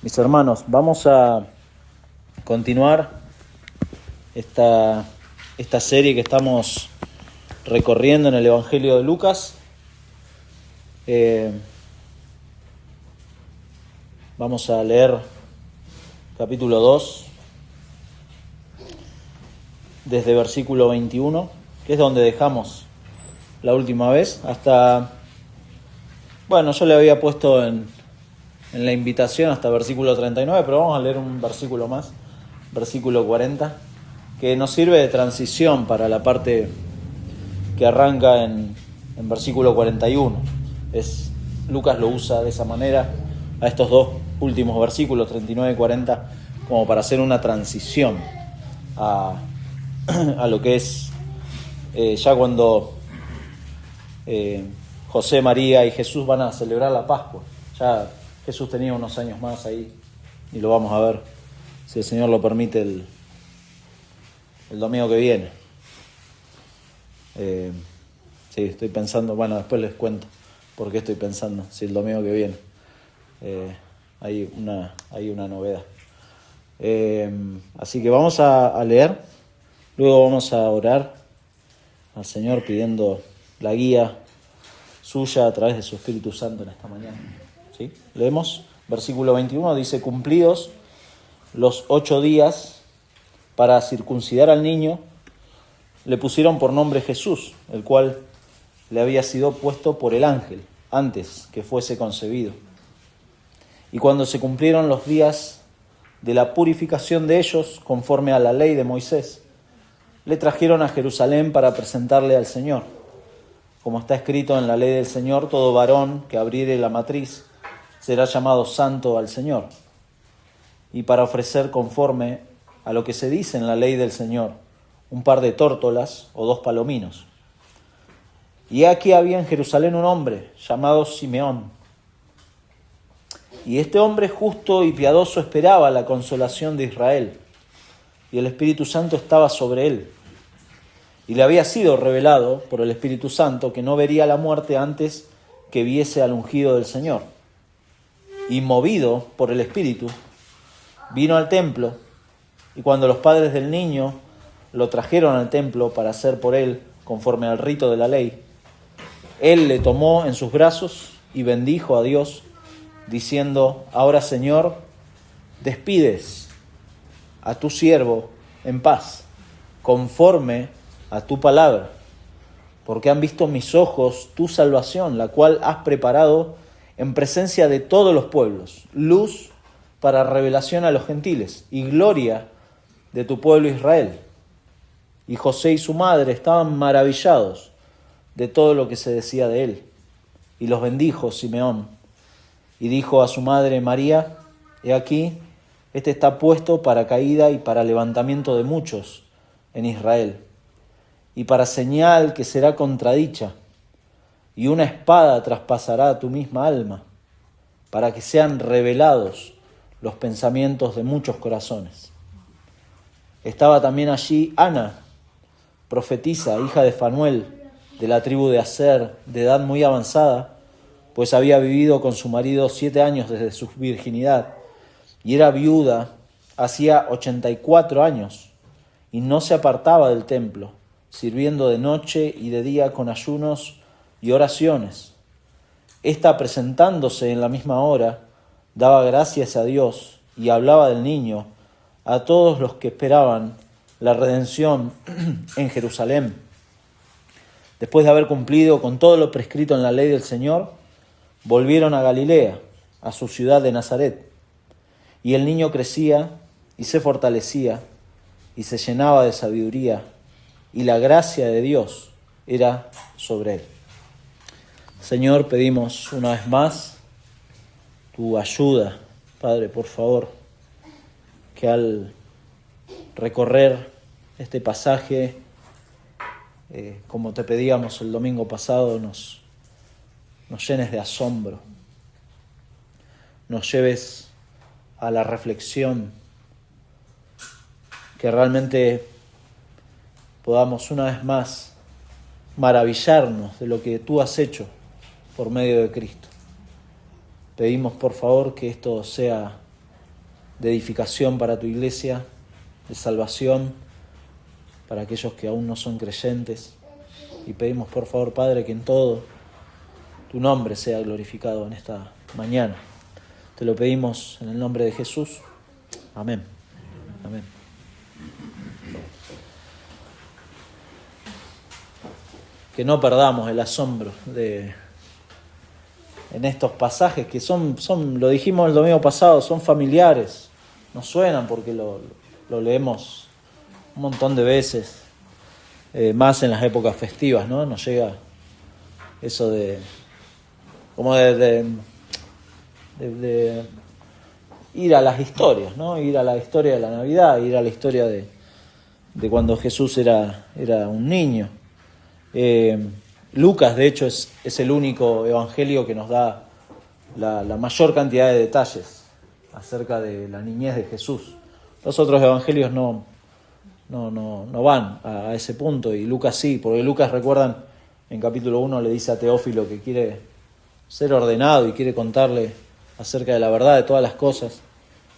Mis hermanos, vamos a continuar esta serie que estamos recorriendo en el Evangelio de Lucas. Vamos a leer capítulo 2, desde versículo 21, que es donde dejamos la última vez, hasta, yo le había puesto en la invitación hasta versículo 39, pero vamos a leer un versículo más, versículo 40, que nos sirve de transición para la parte que arranca en versículo 41. Lucas lo usa de esa manera a estos dos últimos versículos, 39 y 40, como para hacer una transición a lo que es ya cuando José, María y Jesús van a celebrar la Pascua. Ya Jesús tenía unos años más ahí y lo vamos a ver, si el Señor lo permite, el domingo que viene. Sí, estoy pensando, después les cuento por qué estoy pensando, si el domingo que viene hay una novedad. Así que vamos a leer, luego vamos a orar al Señor pidiendo la guía suya a través de su Espíritu Santo en esta mañana. ¿Sí? Leemos, versículo 21, dice: cumplidos los 8 días para circuncidar al niño, le pusieron por nombre Jesús, el cual le había sido puesto por el ángel antes que fuese concebido. Y cuando se cumplieron los días de la purificación de ellos, conforme a la ley de Moisés, le trajeron a Jerusalén para presentarle al Señor. Como está escrito en la ley del Señor, todo varón que abriere la matriz será llamado santo al Señor. Y para ofrecer conforme a lo que se dice en la ley del Señor, un par de tórtolas o 2 palominos. Y aquí había en Jerusalén un hombre llamado Simeón. Y este hombre justo y piadoso esperaba la consolación de Israel, y el Espíritu Santo estaba sobre él. Y le había sido revelado por el Espíritu Santo que no vería la muerte antes que viese al ungido del Señor. Y movido por el Espíritu, vino al templo, y cuando los padres del niño lo trajeron al templo para hacer por él conforme al rito de la ley, él le tomó en sus brazos y bendijo a Dios, diciendo: ahora, Señor, despides a tu siervo en paz, conforme a tu palabra, porque han visto mis ojos tu salvación, la cual has preparado en presencia de todos los pueblos, luz para revelación a los gentiles y gloria de tu pueblo Israel. Y José y su madre estaban maravillados de todo lo que se decía de él. Y los bendijo Simeón, y dijo a su madre María: he aquí, este está puesto para caída y para levantamiento de muchos en Israel, y para señal que será contradicha, y una espada traspasará tu misma alma, para que sean revelados los pensamientos de muchos corazones. Estaba también allí Ana, profetisa, hija de Fanuel, de la tribu de Aser, de edad muy avanzada, pues había vivido con su marido 7 años desde su virginidad, y era viuda hacía 84 años, y no se apartaba del templo, sirviendo de noche y de día con ayunos y oraciones. Esta, presentándose en la misma hora, daba gracias a Dios y hablaba del niño a todos los que esperaban la redención en Jerusalén. Después de haber cumplido con todo lo prescrito en la ley del Señor, volvieron a Galilea, a su ciudad de Nazaret. Y el niño crecía y se fortalecía y se llenaba de sabiduría, y la gracia de Dios era sobre él. Señor, pedimos una vez más tu ayuda, Padre, por favor, que al recorrer este pasaje, como te pedíamos el domingo pasado, nos llenes de asombro, nos lleves a la reflexión, que realmente podamos una vez más maravillarnos de lo que tú has hecho por medio de Cristo. Pedimos por favor que esto sea de edificación para tu iglesia, de salvación para aquellos que aún no son creyentes. Y pedimos por favor, Padre, que en todo tu nombre sea glorificado en esta mañana. Te lo pedimos en el nombre de Jesús. Amén. Amén. Que no perdamos el asombro en estos pasajes que son, lo dijimos el domingo pasado, son familiares. Nos suenan porque lo leemos un montón de veces, más en las épocas festivas, ¿no? Nos llega eso de ir a las historias, ¿no? Ir a la historia de la Navidad, ir a la historia de cuando Jesús era un niño. Lucas, de hecho, es el único evangelio que nos da la mayor cantidad de detalles acerca de la niñez de Jesús. Los otros evangelios no van a ese punto, y Lucas sí, porque Lucas, recuerdan, en capítulo 1 le dice a Teófilo que quiere ser ordenado y quiere contarle acerca de la verdad de todas las cosas.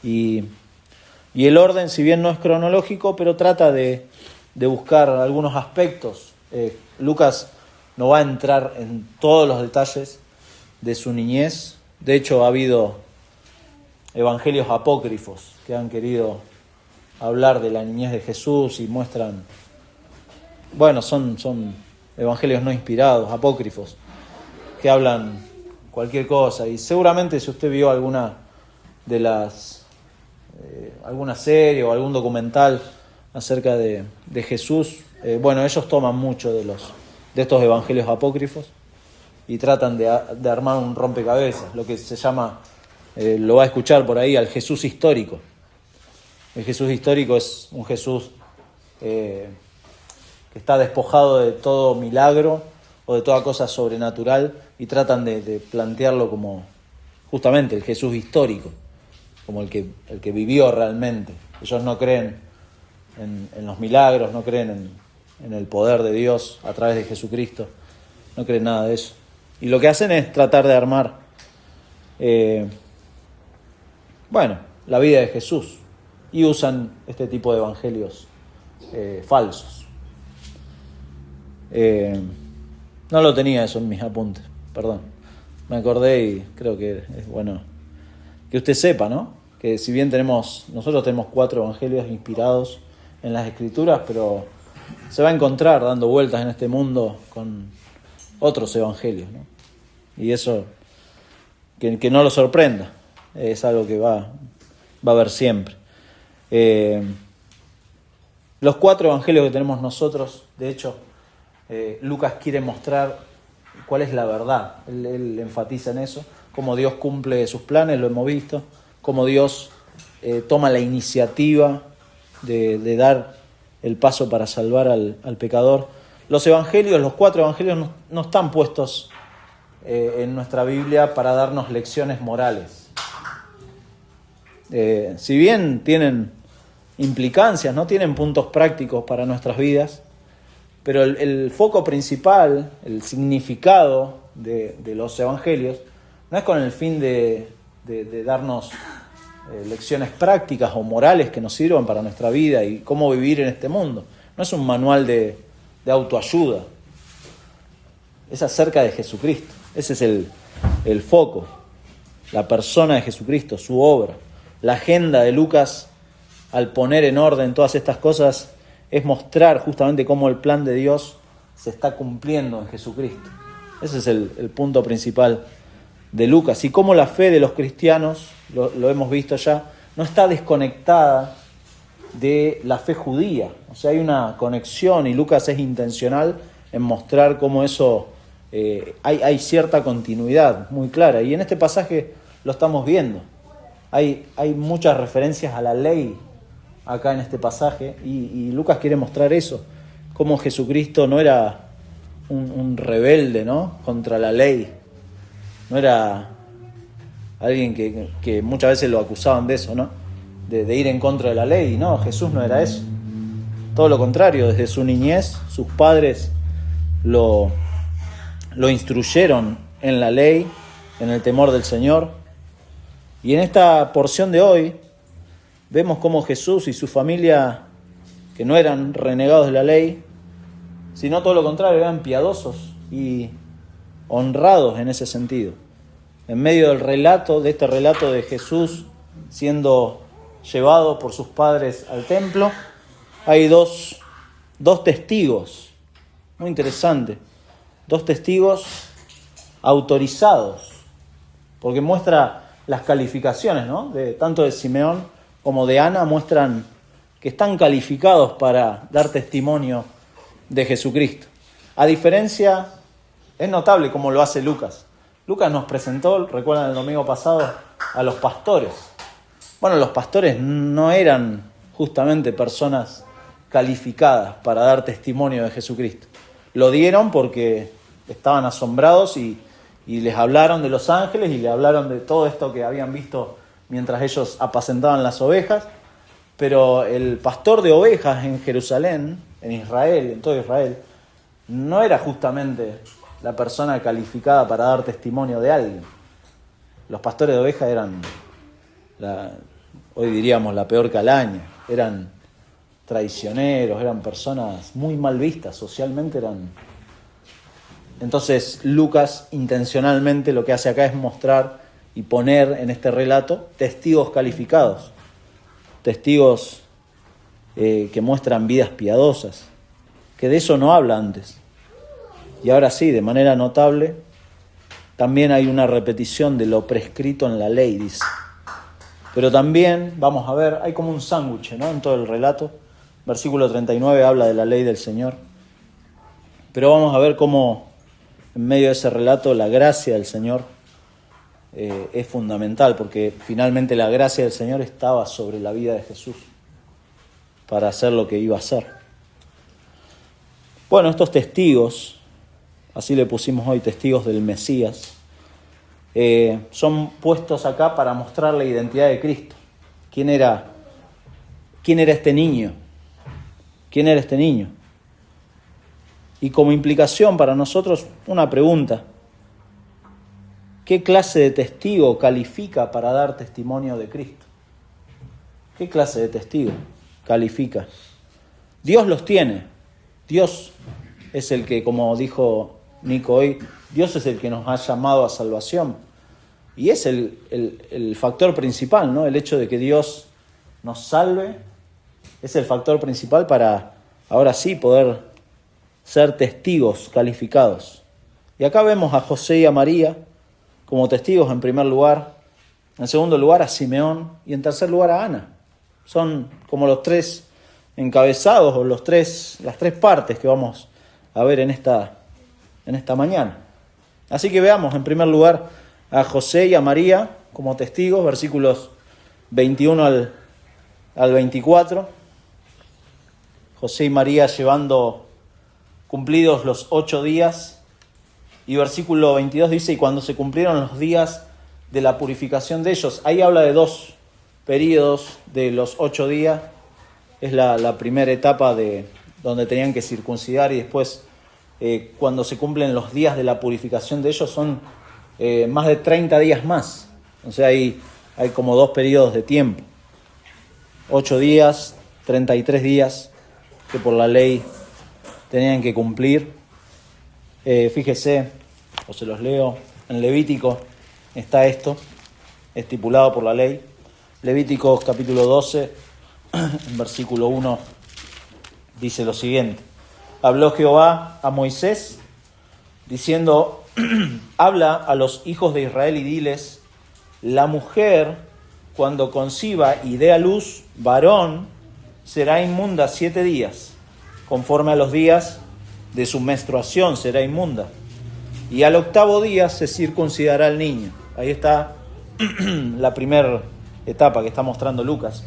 Y el orden, si bien no es cronológico, pero trata de buscar algunos aspectos. Lucas no va a entrar en todos los detalles de su niñez. De hecho, ha habido evangelios apócrifos que han querido hablar de la niñez de Jesús y muestran, son evangelios no inspirados, apócrifos, que hablan cualquier cosa. Y seguramente si usted vio alguna serie o algún documental acerca de Jesús, ellos toman mucho de estos evangelios apócrifos y tratan de armar un rompecabezas, lo que se llama, lo va a escuchar por ahí, al Jesús histórico. El Jesús histórico es un Jesús que está despojado de todo milagro o de toda cosa sobrenatural, y tratan de plantearlo como justamente el Jesús histórico, como el que vivió realmente. Ellos no creen en los milagros, no creen en el poder de Dios a través de Jesucristo, no creen nada de eso. Y lo que hacen es tratar de armar la vida de Jesús, y usan este tipo de evangelios falsos. No lo tenía eso en mis apuntes, perdón. Me acordé y creo que es bueno que usted sepa, ¿no? Que si bien nosotros tenemos 4 evangelios inspirados en las Escrituras, pero se va a encontrar dando vueltas en este mundo con otros evangelios, ¿no? Y eso, que no lo sorprenda, es algo que va a haber siempre. Los 4 evangelios que tenemos nosotros, de hecho, Lucas quiere mostrar cuál es la verdad. Él enfatiza en eso, cómo Dios cumple sus planes, lo hemos visto, cómo Dios toma la iniciativa de dar el paso para salvar al pecador. Los 4 evangelios no están puestos en nuestra Biblia para darnos lecciones morales. Si bien tienen implicancias, no tienen puntos prácticos para nuestras vidas, pero el foco principal, el significado de los evangelios, no es con el fin de darnos lecciones prácticas o morales que nos sirvan para nuestra vida y cómo vivir en este mundo. No es un manual de autoayuda, es acerca de Jesucristo. Ese es el foco, la persona de Jesucristo, su obra. La agenda de Lucas, al poner en orden todas estas cosas, es mostrar justamente cómo el plan de Dios se está cumpliendo en Jesucristo. Ese es el punto principal de Lucas. Y cómo la fe de los cristianos, lo hemos visto ya, no está desconectada de la fe judía. O sea, hay una conexión, y Lucas es intencional en mostrar cómo eso, hay cierta continuidad muy clara. Y en este pasaje lo estamos viendo. Hay muchas referencias a la ley acá en este pasaje, y Lucas quiere mostrar eso, cómo Jesucristo no era un rebelde, ¿no?, contra la ley, no era alguien que muchas veces lo acusaban de eso, ¿no?, de ir en contra de la ley. No, Jesús no era eso, todo lo contrario. Desde su niñez sus padres lo instruyeron en la ley, en el temor del Señor. Y en esta porción de hoy vemos cómo Jesús y su familia, que no eran renegados de la ley, sino todo lo contrario, eran piadosos y honrados en ese sentido. En medio del relato, de este relato de Jesús siendo llevado por sus padres al templo, hay dos testigos, muy interesante, dos testigos autorizados, porque muestra las calificaciones, ¿no? Tanto de Simeón como de Ana muestran que están calificados para dar testimonio de Jesucristo. A diferencia, es notable cómo lo hace Lucas. Lucas nos presentó, recuerdan el domingo pasado, a los pastores. Bueno, los pastores no eran justamente personas calificadas para dar testimonio de Jesucristo. Lo dieron porque estaban asombrados y les hablaron de los ángeles y le hablaron de todo esto que habían visto mientras ellos apacentaban las ovejas. Pero el pastor de ovejas en Jerusalén, en Israel, en todo Israel, no era justamente la persona calificada para dar testimonio de alguien. Los pastores de ovejas eran, hoy diríamos, la peor calaña. Eran traicioneros, eran personas muy mal vistas, socialmente eran. Entonces Lucas intencionalmente lo que hace acá es mostrar y poner en este relato testigos calificados, testigos que muestran vidas piadosas, que de eso no habla antes. Y ahora sí, de manera notable, también hay una repetición de lo prescrito en la ley, dice. Pero también, vamos a ver, hay como un sándwich, ¿no?, en todo el relato. Versículo 39 habla de la ley del Señor. Pero vamos a ver cómo en medio de ese relato la gracia del Señor es fundamental, porque finalmente la gracia del Señor estaba sobre la vida de Jesús para hacer lo que iba a hacer. Bueno, estos testigos, así le pusimos hoy, testigos del Mesías, son puestos acá para mostrar la identidad de Cristo. ¿Quién era este niño? ¿Quién era este niño? Y como implicación para nosotros, una pregunta. ¿Qué clase de testigo califica para dar testimonio de Cristo? ¿Qué clase de testigo califica? Dios los tiene. Dios es el que, como dijo Nico hoy, Dios es el que nos ha llamado a salvación. Y es el factor principal, ¿no? El hecho de que Dios nos salve es el factor principal para, ahora sí, poder ser testigos calificados. Y acá vemos a José y a María como testigos en primer lugar, en segundo lugar a Simeón y en tercer lugar a Ana. Son como los tres encabezados o las tres partes que vamos a ver en esta mañana. Así que veamos en primer lugar a José y a María como testigos, versículos 21 al 24. José y María llevando cumplidos los 8 días. Y versículo 22 dice, y cuando se cumplieron los días de la purificación de ellos. Ahí habla de 2 periodos de los 8 días. Es la primera etapa de donde tenían que circuncidar y después cuando se cumplen los días de la purificación de ellos son más de 30 días más. O sea, hay como 2 periodos de tiempo. 8 días, 33 días que por la ley tenían que cumplir. Fíjese, o se los leo, en Levítico está esto, estipulado por la ley. Levítico capítulo 12, en versículo 1, dice lo siguiente. Habló Jehová a Moisés, diciendo, habla a los hijos de Israel y diles, la mujer, cuando conciba y dé a luz varón, será inmunda 7 días, conforme a los días de su menstruación será inmunda. Y al 8º día se circuncidará el niño. Ahí está la primera etapa que está mostrando Lucas.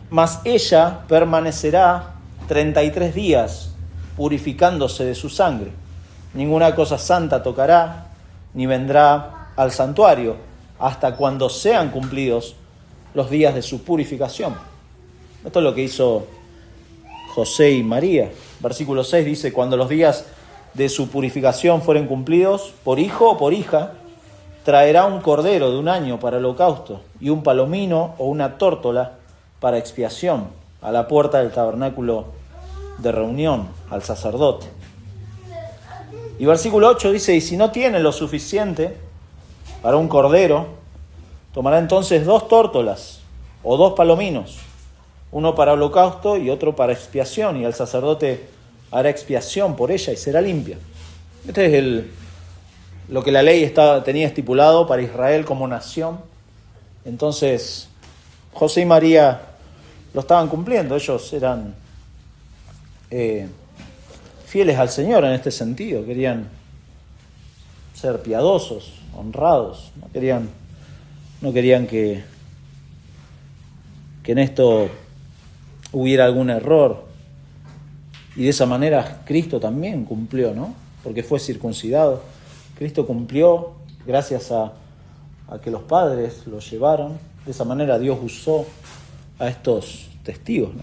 Mas ella permanecerá 33 días purificándose de su sangre. Ninguna cosa santa tocará, ni vendrá al santuario, hasta cuando sean cumplidos los días de su purificación. Esto es lo que hizo José y María. Versículo 6 dice, cuando los días de su purificación fueren cumplidos, por hijo o por hija, traerá un cordero de 1 año para el holocausto, y un palomino o una tórtola para expiación, a la puerta del tabernáculo de reunión, al sacerdote. Y versículo 8 dice, y si no tiene lo suficiente para un cordero, tomará entonces 2 tórtolas o 2 palominos, uno para holocausto y otro para expiación, y el sacerdote hará expiación por ella y será limpia. Este es lo que la ley tenía estipulado para Israel como nación. Entonces, José y María lo estaban cumpliendo. Ellos eran fieles al Señor en este sentido. Querían ser piadosos, honrados. No querían que en esto hubiera algún error. Y de esa manera Cristo también cumplió, ¿no? Porque fue circuncidado. Cristo cumplió gracias a que los padres lo llevaron. De esa manera Dios usó a estos testigos, ¿no?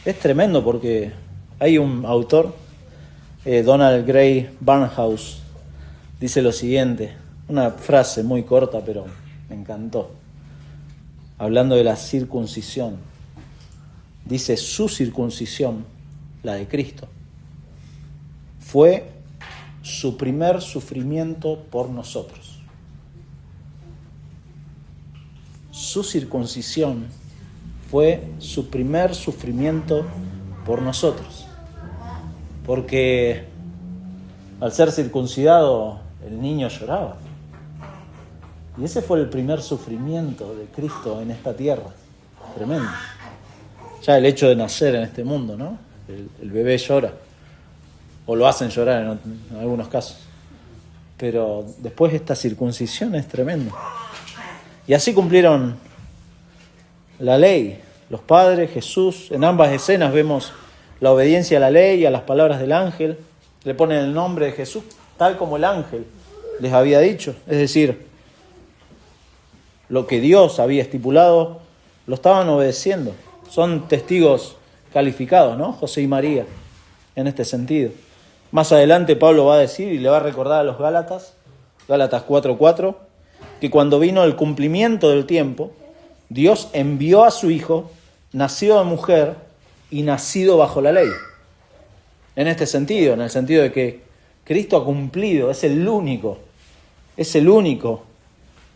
Es tremendo porque hay un autor, Donald Gray Barnhouse, dice lo siguiente, una frase muy corta pero me encantó, hablando de la circuncisión. Dice, su circuncisión, la de Cristo, fue su primer sufrimiento por nosotros. Su circuncisión fue su primer sufrimiento por nosotros. Porque al ser circuncidado, el niño lloraba. Y ese fue el primer sufrimiento de Cristo en esta tierra. Tremendo. Ya el hecho de nacer en este mundo, ¿no? El bebé llora. O lo hacen llorar en algunos casos. Pero después esta circuncisión es tremendo. Y así cumplieron la ley. Los padres, Jesús, en ambas escenas vemos la obediencia a la ley y a las palabras del ángel. Le ponen el nombre de Jesús tal como el ángel les había dicho. Es decir, lo que Dios había estipulado lo estaban obedeciendo. Son testigos calificados, ¿no? José y María, en este sentido. Más adelante Pablo va a decir y le va a recordar a los Gálatas 4:4, que cuando vino el cumplimiento del tiempo, Dios envió a su Hijo, nacido de mujer y nacido bajo la ley. En este sentido, en el sentido de que Cristo ha cumplido, es el único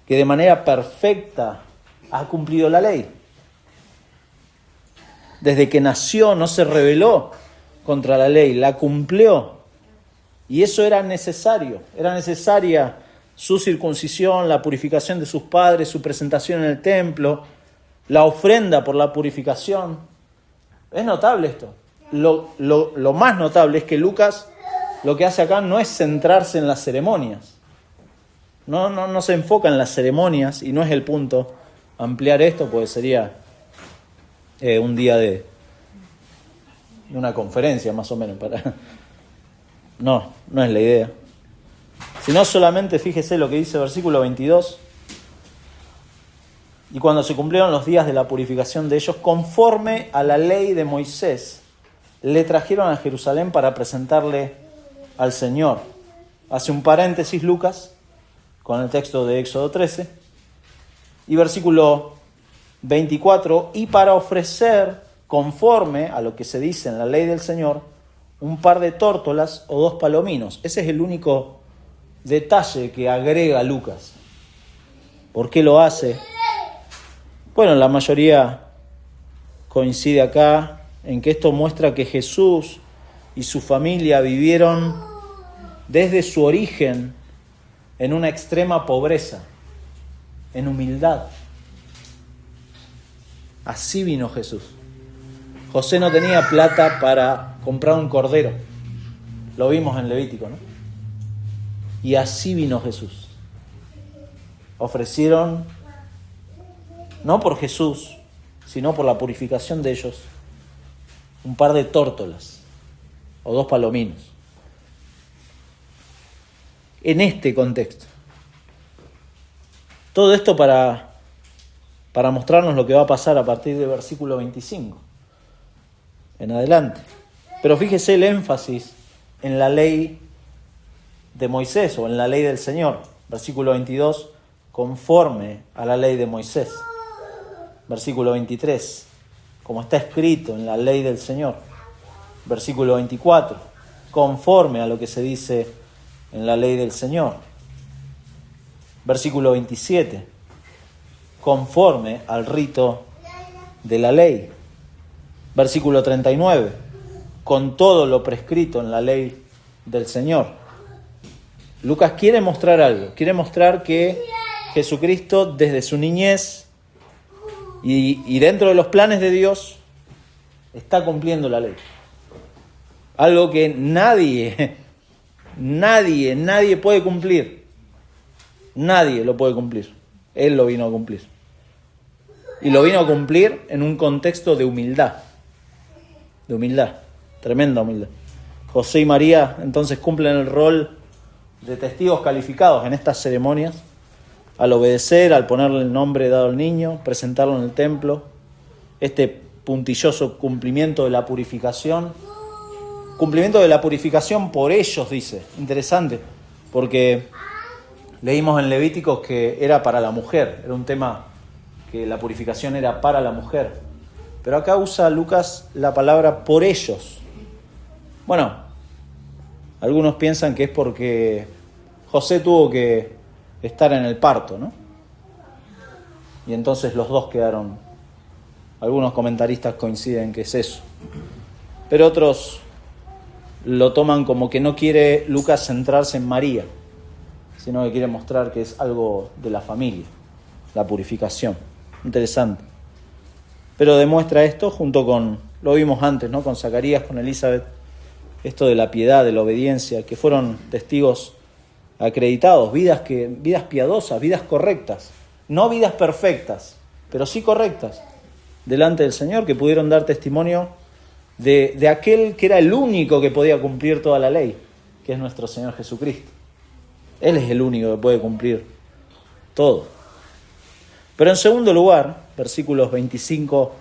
que de manera perfecta ha cumplido la ley. Desde que nació no se rebeló contra la ley, la cumplió. Y eso era necesario, era necesaria su circuncisión, la purificación de sus padres, su presentación en el templo, la ofrenda por la purificación. Es notable esto. Lo más notable es que Lucas lo que hace acá no es centrarse en las ceremonias. No se enfoca en las ceremonias y no es el punto ampliar esto, porque sería un día de una conferencia más o menos. No es la idea. Sino solamente fíjese lo que dice versículo 22. Y cuando se cumplieron los días de la purificación de ellos, conforme a la ley de Moisés, le trajeron a Jerusalén para presentarle al Señor. Hace un paréntesis Lucas con el texto de Éxodo 13. Y versículo 24, y para ofrecer, conforme a lo que se dice en la ley del Señor, un par de tórtolas o 2 palominos. Ese es el único detalle que agrega Lucas. ¿Por qué lo hace? Bueno, la mayoría coincide acá en que esto muestra que Jesús y su familia vivieron desde su origen en una extrema pobreza, en humildad. Así vino Jesús. José no tenía plata para comprar un cordero. Lo vimos en Levítico, ¿no? Y así vino Jesús. Ofrecieron, no por Jesús, sino por la purificación de ellos, un par de tórtolas o 2 palominos. En este contexto. Todo esto para mostrarnos lo que va a pasar a partir del versículo 25 en adelante. Pero fíjese el énfasis en la ley de Moisés o en la ley del Señor. Versículo 22, conforme a la ley de Moisés. Versículo 23, como está escrito en la ley del Señor. Versículo 24, conforme a lo que se dice en la ley del Señor. Versículo 27, conforme al rito de la ley. Versículo 39, con todo lo prescrito en la ley del Señor. Lucas quiere mostrar algo, quiere mostrar que Jesucristo desde su niñez y dentro de los planes de Dios está cumpliendo la ley. Algo que nadie puede cumplir. Nadie lo puede cumplir. Él lo vino a cumplir. Y lo vino a cumplir en un contexto de humildad. De humildad. Tremenda humildad. José y María entonces cumplen el rol de testigos calificados en estas ceremonias, al obedecer, al ponerle el nombre dado al niño, presentarlo en el templo, este puntilloso cumplimiento de la purificación. Cumplimiento de la purificación por ellos, dice. Interesante, porque leímos en Levíticos que era para la mujer, era un tema que la purificación era para la mujer. Pero acá usa Lucas la palabra por ellos. Bueno, algunos piensan que es porque José tuvo que estar en el parto, ¿no? Y entonces los dos quedaron. Algunos comentaristas coinciden que es eso. Pero otros lo toman como que no quiere Lucas centrarse en María, sino que quiere mostrar que es algo de la familia, la purificación. Interesante. Pero demuestra esto junto con, lo vimos antes, ¿no? Con Zacarías, con Elizabeth, esto de la piedad, de la obediencia, que fueron testigos acreditados, vidas piadosas, vidas correctas, no vidas perfectas, pero sí correctas, delante del Señor, que pudieron dar testimonio de aquel que era el único que podía cumplir toda la ley, que es nuestro Señor Jesucristo. Él es el único que puede cumplir todo. Pero en segundo lugar, versículos 25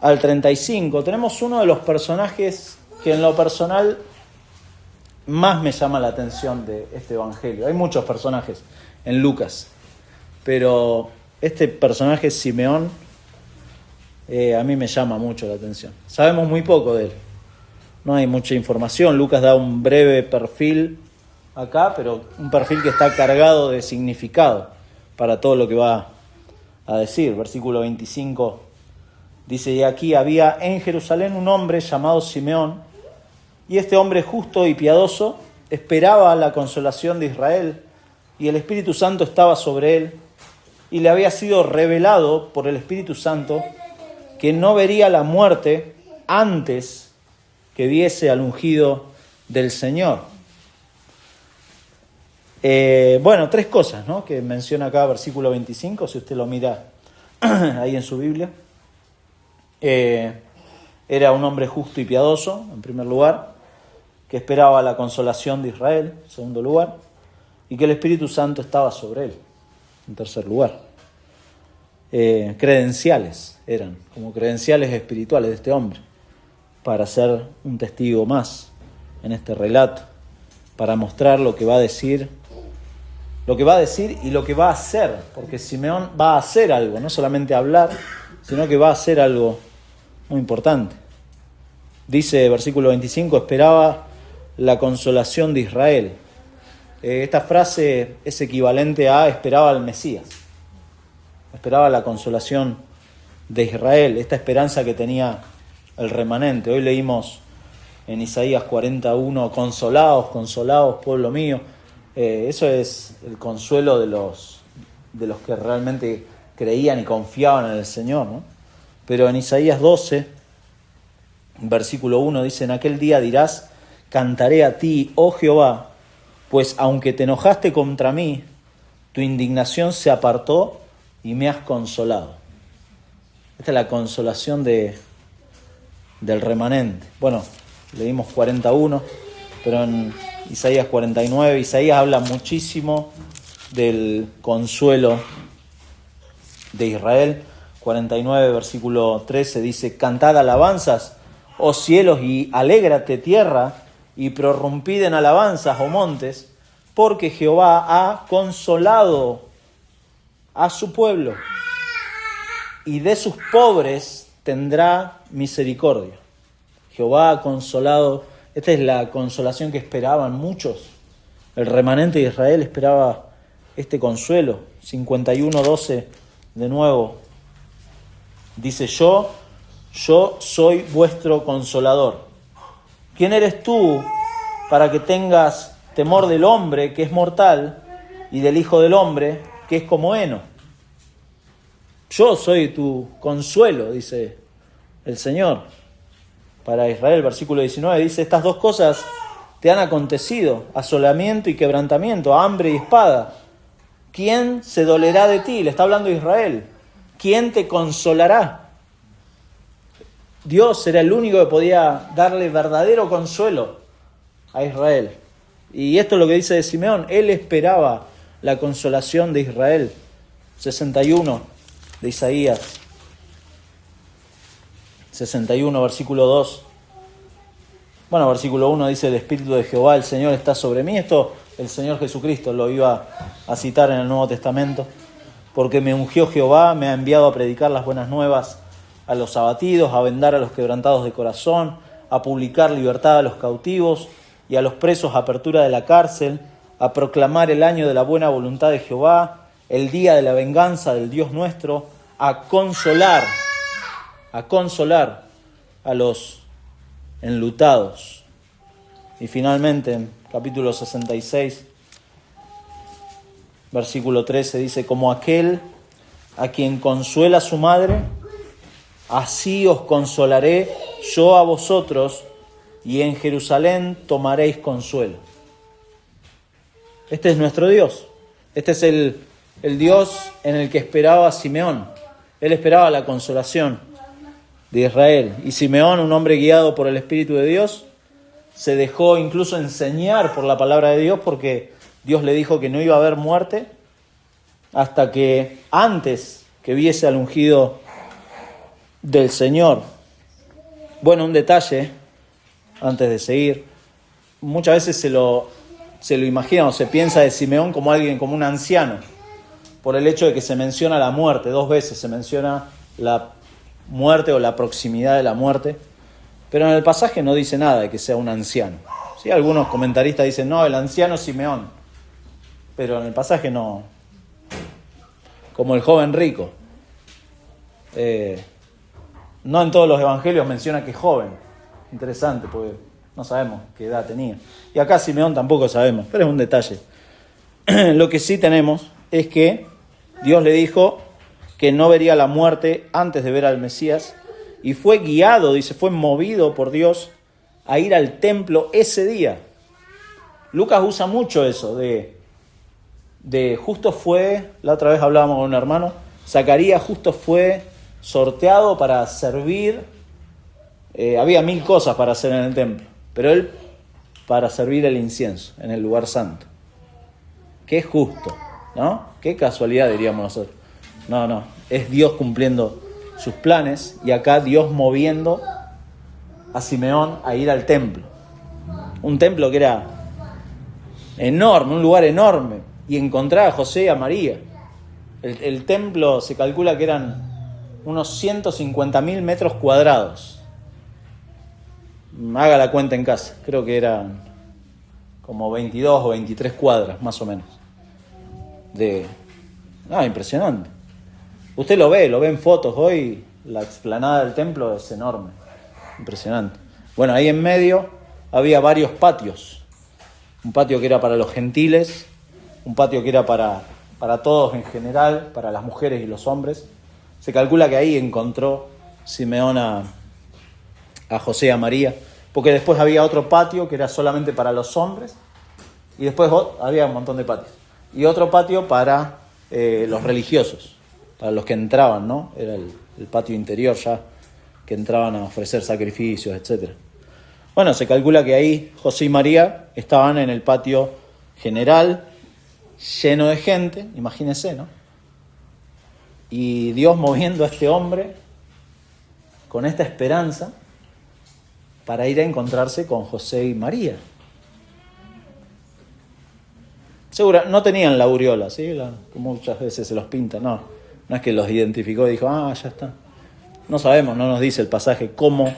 al 35, tenemos uno de los personajes que en lo personal más me llama la atención de este evangelio. Hay muchos personajes en Lucas, pero este personaje, Simeón, a mí me llama mucho la atención. Sabemos muy poco de él, no hay mucha información. Lucas da un breve perfil acá, pero un perfil que está cargado de significado para todo lo que va a decir. Versículo 25 dice: y aquí había en Jerusalén un hombre llamado Simeón, y este hombre justo y piadoso esperaba la consolación de Israel, y el Espíritu Santo estaba sobre él, y le había sido revelado por el Espíritu Santo que no vería la muerte antes que viese al ungido del Señor. Bueno, tres cosas, ¿no?, que menciona acá versículo 25, si usted lo mira ahí en su Biblia. Era un hombre justo y piadoso, en primer lugar, que esperaba la consolación de Israel, en segundo lugar, y que el Espíritu Santo estaba sobre él, en tercer lugar. Credenciales eran, como credenciales espirituales de este hombre, para ser un testigo más en este relato, para mostrar lo que va a decir y lo que va a hacer, porque Simeón va a hacer algo, no solamente hablar, sino que va a hacer algo muy importante. Dice versículo 25, esperaba la consolación de Israel. Esta frase es equivalente a esperaba al Mesías. Esperaba la consolación de Israel, esta esperanza que tenía el remanente. Hoy leímos en Isaías 41, consolados, pueblo mío. Eso es el consuelo de los que realmente creían y confiaban en el Señor, ¿no? Pero en Isaías 12, versículo 1, dice: en aquel día dirás, cantaré a ti, oh Jehová, pues aunque te enojaste contra mí, tu indignación se apartó y me has consolado. Esta es la consolación del remanente. Bueno, leímos 41, pero en Isaías 49, Isaías habla muchísimo del consuelo de Israel. 49, versículo 13 dice: cantad alabanzas, oh cielos, y alégrate tierra, y prorrumpid en alabanzas, oh montes, porque Jehová ha consolado a su pueblo. y de sus pobres tendrá misericordia. Jehová ha consolado, esta es la consolación que esperaban muchos. El remanente de Israel esperaba este consuelo. 51:12 de nuevo. Dice, yo soy vuestro consolador. ¿Quién eres tú para que tengas temor del hombre que es mortal y del Hijo del Hombre que es como heno? Yo soy tu consuelo, dice el Señor para Israel. Versículo 19 dice, estas dos cosas te han acontecido, asolamiento y quebrantamiento, hambre y espada. ¿Quién se dolerá de ti? Le está hablando Israel. ¿Quién te consolará? Dios era el único que podía darle verdadero consuelo a Israel. Y esto es lo que dice de Simeón. Él esperaba la consolación de Israel. 61 de Isaías. 61, versículo 2. Bueno, versículo 1 dice, el Espíritu de Jehová, el Señor está sobre mí. Esto el Señor Jesucristo lo iba a citar en el Nuevo Testamento. Porque me ungió Jehová, me ha enviado a predicar las buenas nuevas a los abatidos, a vendar a los quebrantados de corazón, a publicar libertad a los cautivos y a los presos apertura de la cárcel, a proclamar el año de la buena voluntad de Jehová, el día de la venganza del Dios nuestro, a consolar a los enlutados. Y finalmente, en capítulo 66, versículo 13, dice, como aquel a quien consuela su madre, así os consolaré yo a vosotros, y en Jerusalén tomaréis consuelo. Este es nuestro Dios. Este es el Dios en el que esperaba Simeón. Él esperaba la consolación de Israel. Y Simeón, un hombre guiado por el Espíritu de Dios, se dejó incluso enseñar por la palabra de Dios, porque Dios le dijo que no iba a haber muerte hasta que antes que viese al ungido del Señor. Bueno, un detalle antes de seguir. Muchas veces se lo imagina o se piensa de Simeón como alguien, como un anciano, por el hecho de que se menciona la muerte. 2 veces se menciona la muerte o la proximidad de la muerte, pero en el pasaje no dice nada de que sea un anciano. ¿Sí? Algunos comentaristas dicen, no, el anciano Simeón, pero en el pasaje no. Como el joven rico. No en todos los evangelios menciona que es joven. Interesante, porque no sabemos qué edad tenía. Y acá Simeón tampoco sabemos, pero es un detalle. Lo que sí tenemos es que Dios le dijo que no vería la muerte antes de ver al Mesías, y fue guiado, dice, fue movido por Dios a ir al templo ese día. Lucas usa mucho eso de justo fue, la otra vez hablábamos con un hermano, Zacarías justo fue sorteado para servir, había 1000 cosas para hacer en el templo, pero él para servir el incienso en el lugar santo. Qué justo, ¿no? Qué casualidad, diríamos nosotros. No, es Dios cumpliendo sus planes, y acá Dios moviendo a Simeón a ir al templo. Un templo que era enorme, un lugar enorme, y encontrar a José y a María. El templo se calcula que eran unos 150.000 metros cuadrados. Haga la cuenta en casa, creo que eran como 22 o 23 cuadras, más o menos. Impresionante. Usted lo ve en fotos hoy, la explanada del templo es enorme, impresionante. Bueno, ahí en medio había varios patios. Un patio que era para los gentiles, un patio que era para todos en general, para las mujeres y los hombres. Se calcula que ahí encontró Simeón a José y a María, porque después había otro patio que era solamente para los hombres, y después había un montón de patios. Y otro patio para los religiosos, para los que entraban, ¿no? Era el patio interior ya, que entraban a ofrecer sacrificios, etc. Bueno, se calcula que ahí José y María estaban en el patio general, lleno de gente, imagínense, ¿no? Y Dios moviendo a este hombre con esta esperanza para ir a encontrarse con José y María. Seguro, no tenían la aureola, ¿sí? Como muchas veces se los pinta, no No es que los identificó y dijo, ya está. No sabemos, no nos dice el pasaje cómo.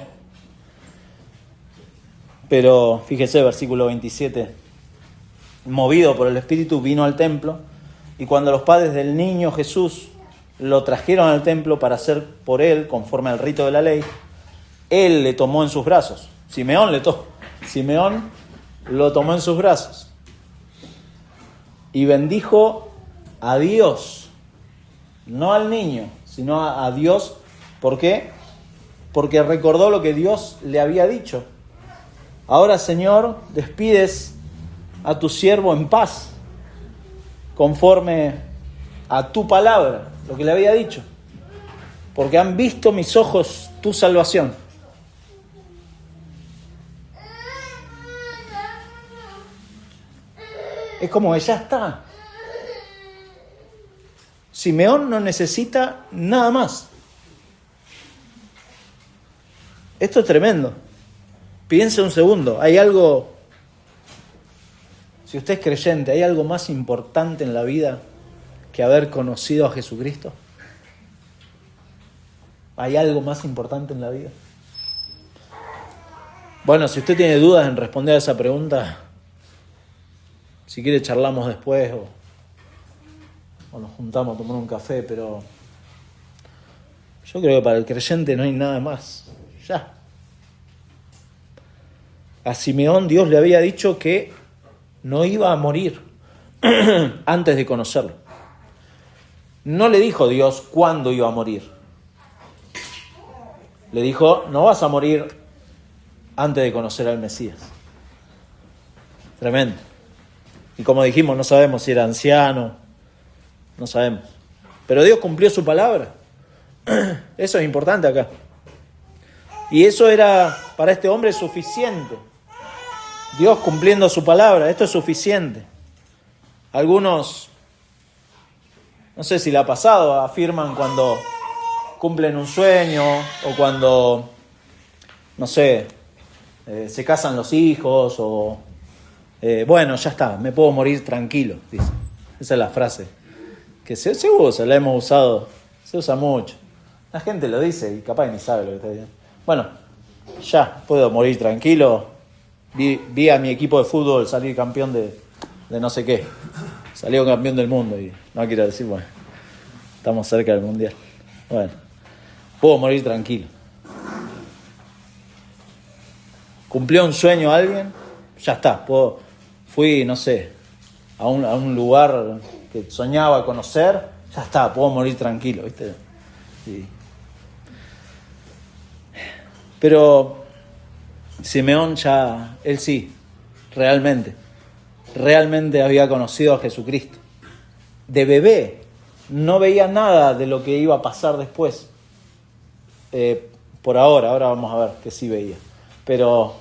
Pero fíjese, versículo 27. Movido por el Espíritu vino al templo, y cuando los padres del niño Jesús lo trajeron al templo para hacer por él, conforme al rito de la ley, él le tomó en sus brazos. Simeón lo tomó en sus brazos y bendijo a Dios, no al niño, sino a Dios. ¿Por qué? Porque recordó lo que Dios le había dicho. Ahora, Señor, despides a tu siervo en paz, conforme a tu palabra, lo que le había dicho, porque han visto mis ojos tu salvación. Es como que ya está. Simeón no necesita nada más. Esto es tremendo. Piense un segundo, hay algo, si usted es creyente, ¿hay algo más importante en la vida que haber conocido a Jesucristo? ¿Hay algo más importante en la vida? Bueno, si usted tiene dudas en responder a esa pregunta, si quiere charlamos después o nos juntamos a tomar un café, pero yo creo que para el creyente no hay nada más. Ya. A Simeón Dios le había dicho que no iba a morir antes de conocerlo. No le dijo Dios cuándo iba a morir. Le dijo, no vas a morir antes de conocer al Mesías. Tremendo. Y como dijimos, no sabemos si era anciano, no sabemos. Pero Dios cumplió su palabra. Eso es importante acá. Y eso era para este hombre suficiente. Dios cumpliendo su palabra, esto es suficiente. Algunos, no sé si le ha pasado, afirman cuando cumplen un sueño o cuando, no sé, se casan los hijos o, bueno, ya está, me puedo morir tranquilo, dice. Esa es la frase que se usa, la hemos usado, se usa mucho. La gente lo dice y capaz ni sabe lo que está diciendo. Bueno, ya puedo morir tranquilo. Vi a mi equipo de fútbol salir campeón de no sé qué. Salió campeón del mundo y no quiero decir, bueno, estamos cerca del mundial. Bueno, puedo morir tranquilo. ¿Cumplió un sueño alguien? Ya está. Fui, no sé, a un lugar que soñaba conocer. Ya está, puedo morir tranquilo, ¿viste? Sí. Pero Simeón ya, él sí, realmente había conocido a Jesucristo. De bebé no veía nada de lo que iba a pasar después. Por ahora vamos a ver que sí veía. Pero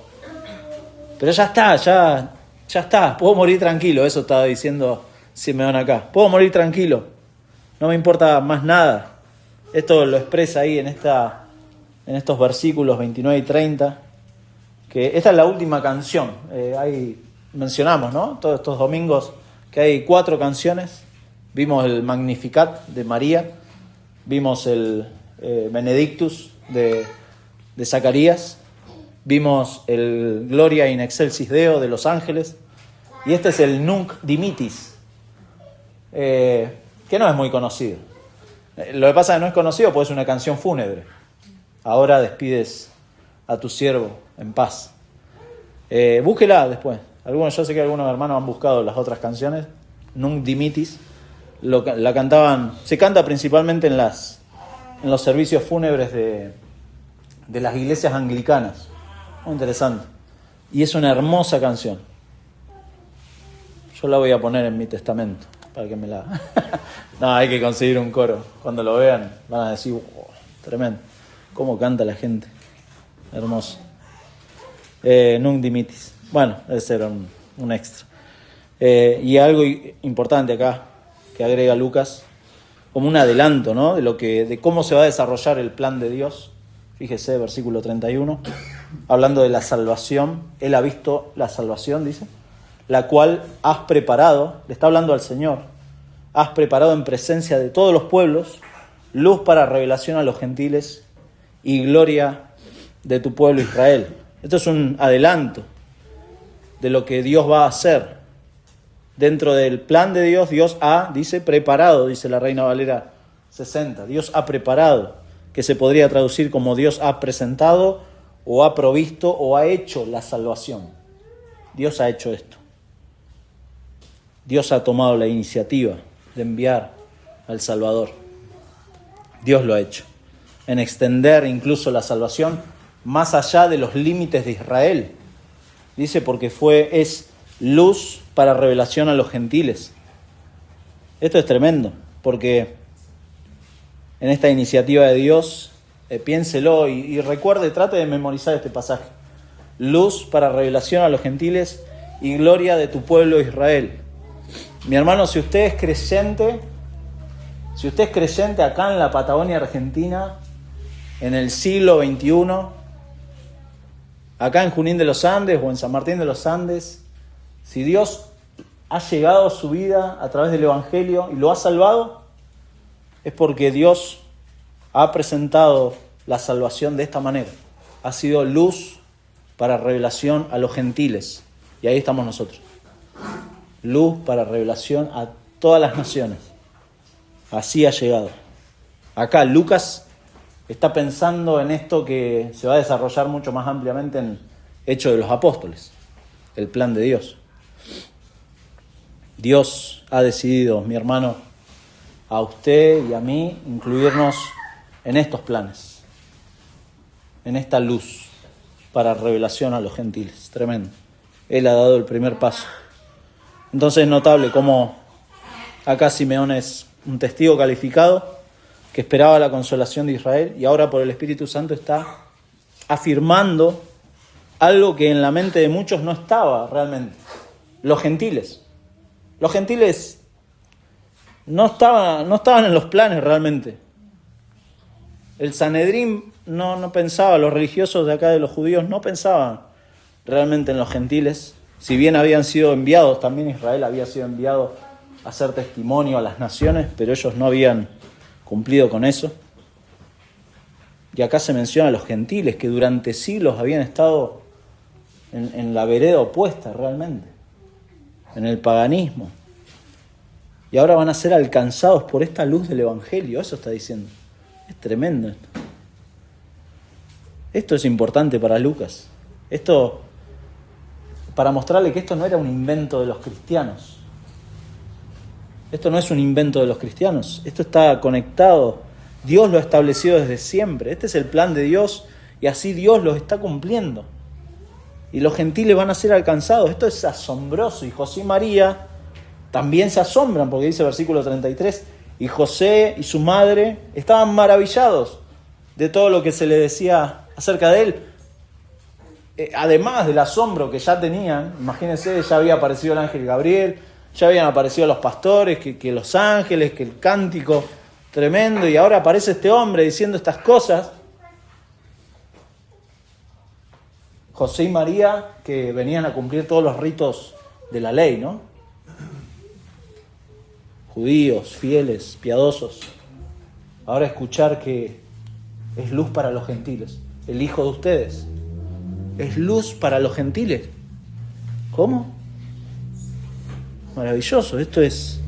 ya está, puedo morir tranquilo, eso estaba diciendo Simeón acá. Puedo morir tranquilo, no me importa más nada. Esto lo expresa ahí en estos versículos 29 y 30. Que esta es la última canción. Ahí mencionamos, ¿no? Todos estos domingos que hay 4 canciones. Vimos el Magnificat de María, vimos el Benedictus de Zacarías, vimos el Gloria in excelsis Deo de los ángeles, y este es el Nunc Dimittis, que no es muy conocido. Lo que pasa es que no es conocido porque es una canción fúnebre. Ahora despides a tu siervo en paz. Búsquela después. Yo sé que algunos hermanos han buscado las otras canciones. Nunc Dimittis. La cantaban. Se canta principalmente en los servicios fúnebres de las iglesias anglicanas. Muy interesante. Y es una hermosa canción. Yo la voy a poner en mi testamento para que me la. No, hay que conseguir un coro. Cuando lo vean van a decir, wow, tremendo. Cómo canta la gente. Hermoso. Nunc Dimittis. Bueno, ese era un extra. Y algo importante acá que agrega Lucas, como un adelanto, ¿no? de cómo se va a desarrollar el plan de Dios. Fíjese, versículo 31, hablando de la salvación. Él ha visto la salvación, dice, la cual has preparado, le está hablando al Señor, has preparado en presencia de todos los pueblos luz para revelación a los gentiles y gloria de tu pueblo Israel. Esto es un adelanto de lo que Dios va a hacer. Dentro del plan de Dios, Dios ha, dice, preparado, dice la Reina Valera 60. Dios ha preparado, que se podría traducir como Dios ha presentado o ha provisto o ha hecho la salvación. Dios ha hecho esto. Dios ha tomado la iniciativa de enviar al Salvador. Dios lo ha hecho. En extender incluso la salvación más allá de los límites de Israel. Dice porque es luz para revelación a los gentiles. Esto es tremendo, porque en esta iniciativa de Dios, piénselo y recuerde, trate de memorizar este pasaje. Luz para revelación a los gentiles y gloria de tu pueblo Israel. Mi hermano, si usted es creyente acá en la Patagonia Argentina, en el siglo XXI, acá en Junín de los Andes o en San Martín de los Andes, si Dios ha llegado a su vida a través del Evangelio y lo ha salvado, es porque Dios ha presentado la salvación de esta manera. Ha sido luz para revelación a los gentiles. Y ahí estamos nosotros. Luz para revelación a todas las naciones. Así ha llegado. Acá Lucas está pensando en esto que se va a desarrollar mucho más ampliamente en Hechos de los Apóstoles, el plan de Dios. Dios ha decidido, mi hermano, a usted y a mí, incluirnos en estos planes, en esta luz para revelación a los gentiles. Tremendo. Él ha dado el primer paso. Entonces es notable cómo acá Simeón es un testigo calificado que esperaba la consolación de Israel y ahora por el Espíritu Santo está afirmando algo que en la mente de muchos no estaba realmente. Los gentiles. Los gentiles no estaban en los planes realmente. El Sanedrín no pensaba, los religiosos de acá de los judíos no pensaban realmente en los gentiles. Si bien habían sido enviados, también Israel había sido enviado a hacer testimonio a las naciones, pero ellos no habían cumplido con eso. Y acá se menciona a los gentiles que durante siglos habían estado en la vereda opuesta realmente, en el paganismo. Y ahora van a ser alcanzados por esta luz del Evangelio, eso está diciendo. Es tremendo esto. Esto es importante para Lucas. Esto para mostrarle que esto no era un invento de los cristianos. Esto no es un invento de los cristianos. Esto está conectado. Dios lo ha establecido desde siempre. Este es el plan de Dios y así Dios lo está cumpliendo. Y los gentiles van a ser alcanzados. Esto es asombroso. Y José y María también se asombran porque dice versículo 33, y José y su madre estaban maravillados de todo lo que se le decía acerca de él. Además del asombro que ya tenían, imagínense, ya había aparecido el ángel Gabriel, ya habían aparecido los pastores, que los ángeles, que el cántico tremendo, y ahora aparece este hombre diciendo estas cosas. José y María, que venían a cumplir todos los ritos de la ley, ¿no? Judíos, fieles, piadosos. Ahora escuchar que es luz para los gentiles, el hijo de ustedes. Es luz para los gentiles. ¿Cómo? Maravilloso, esto es.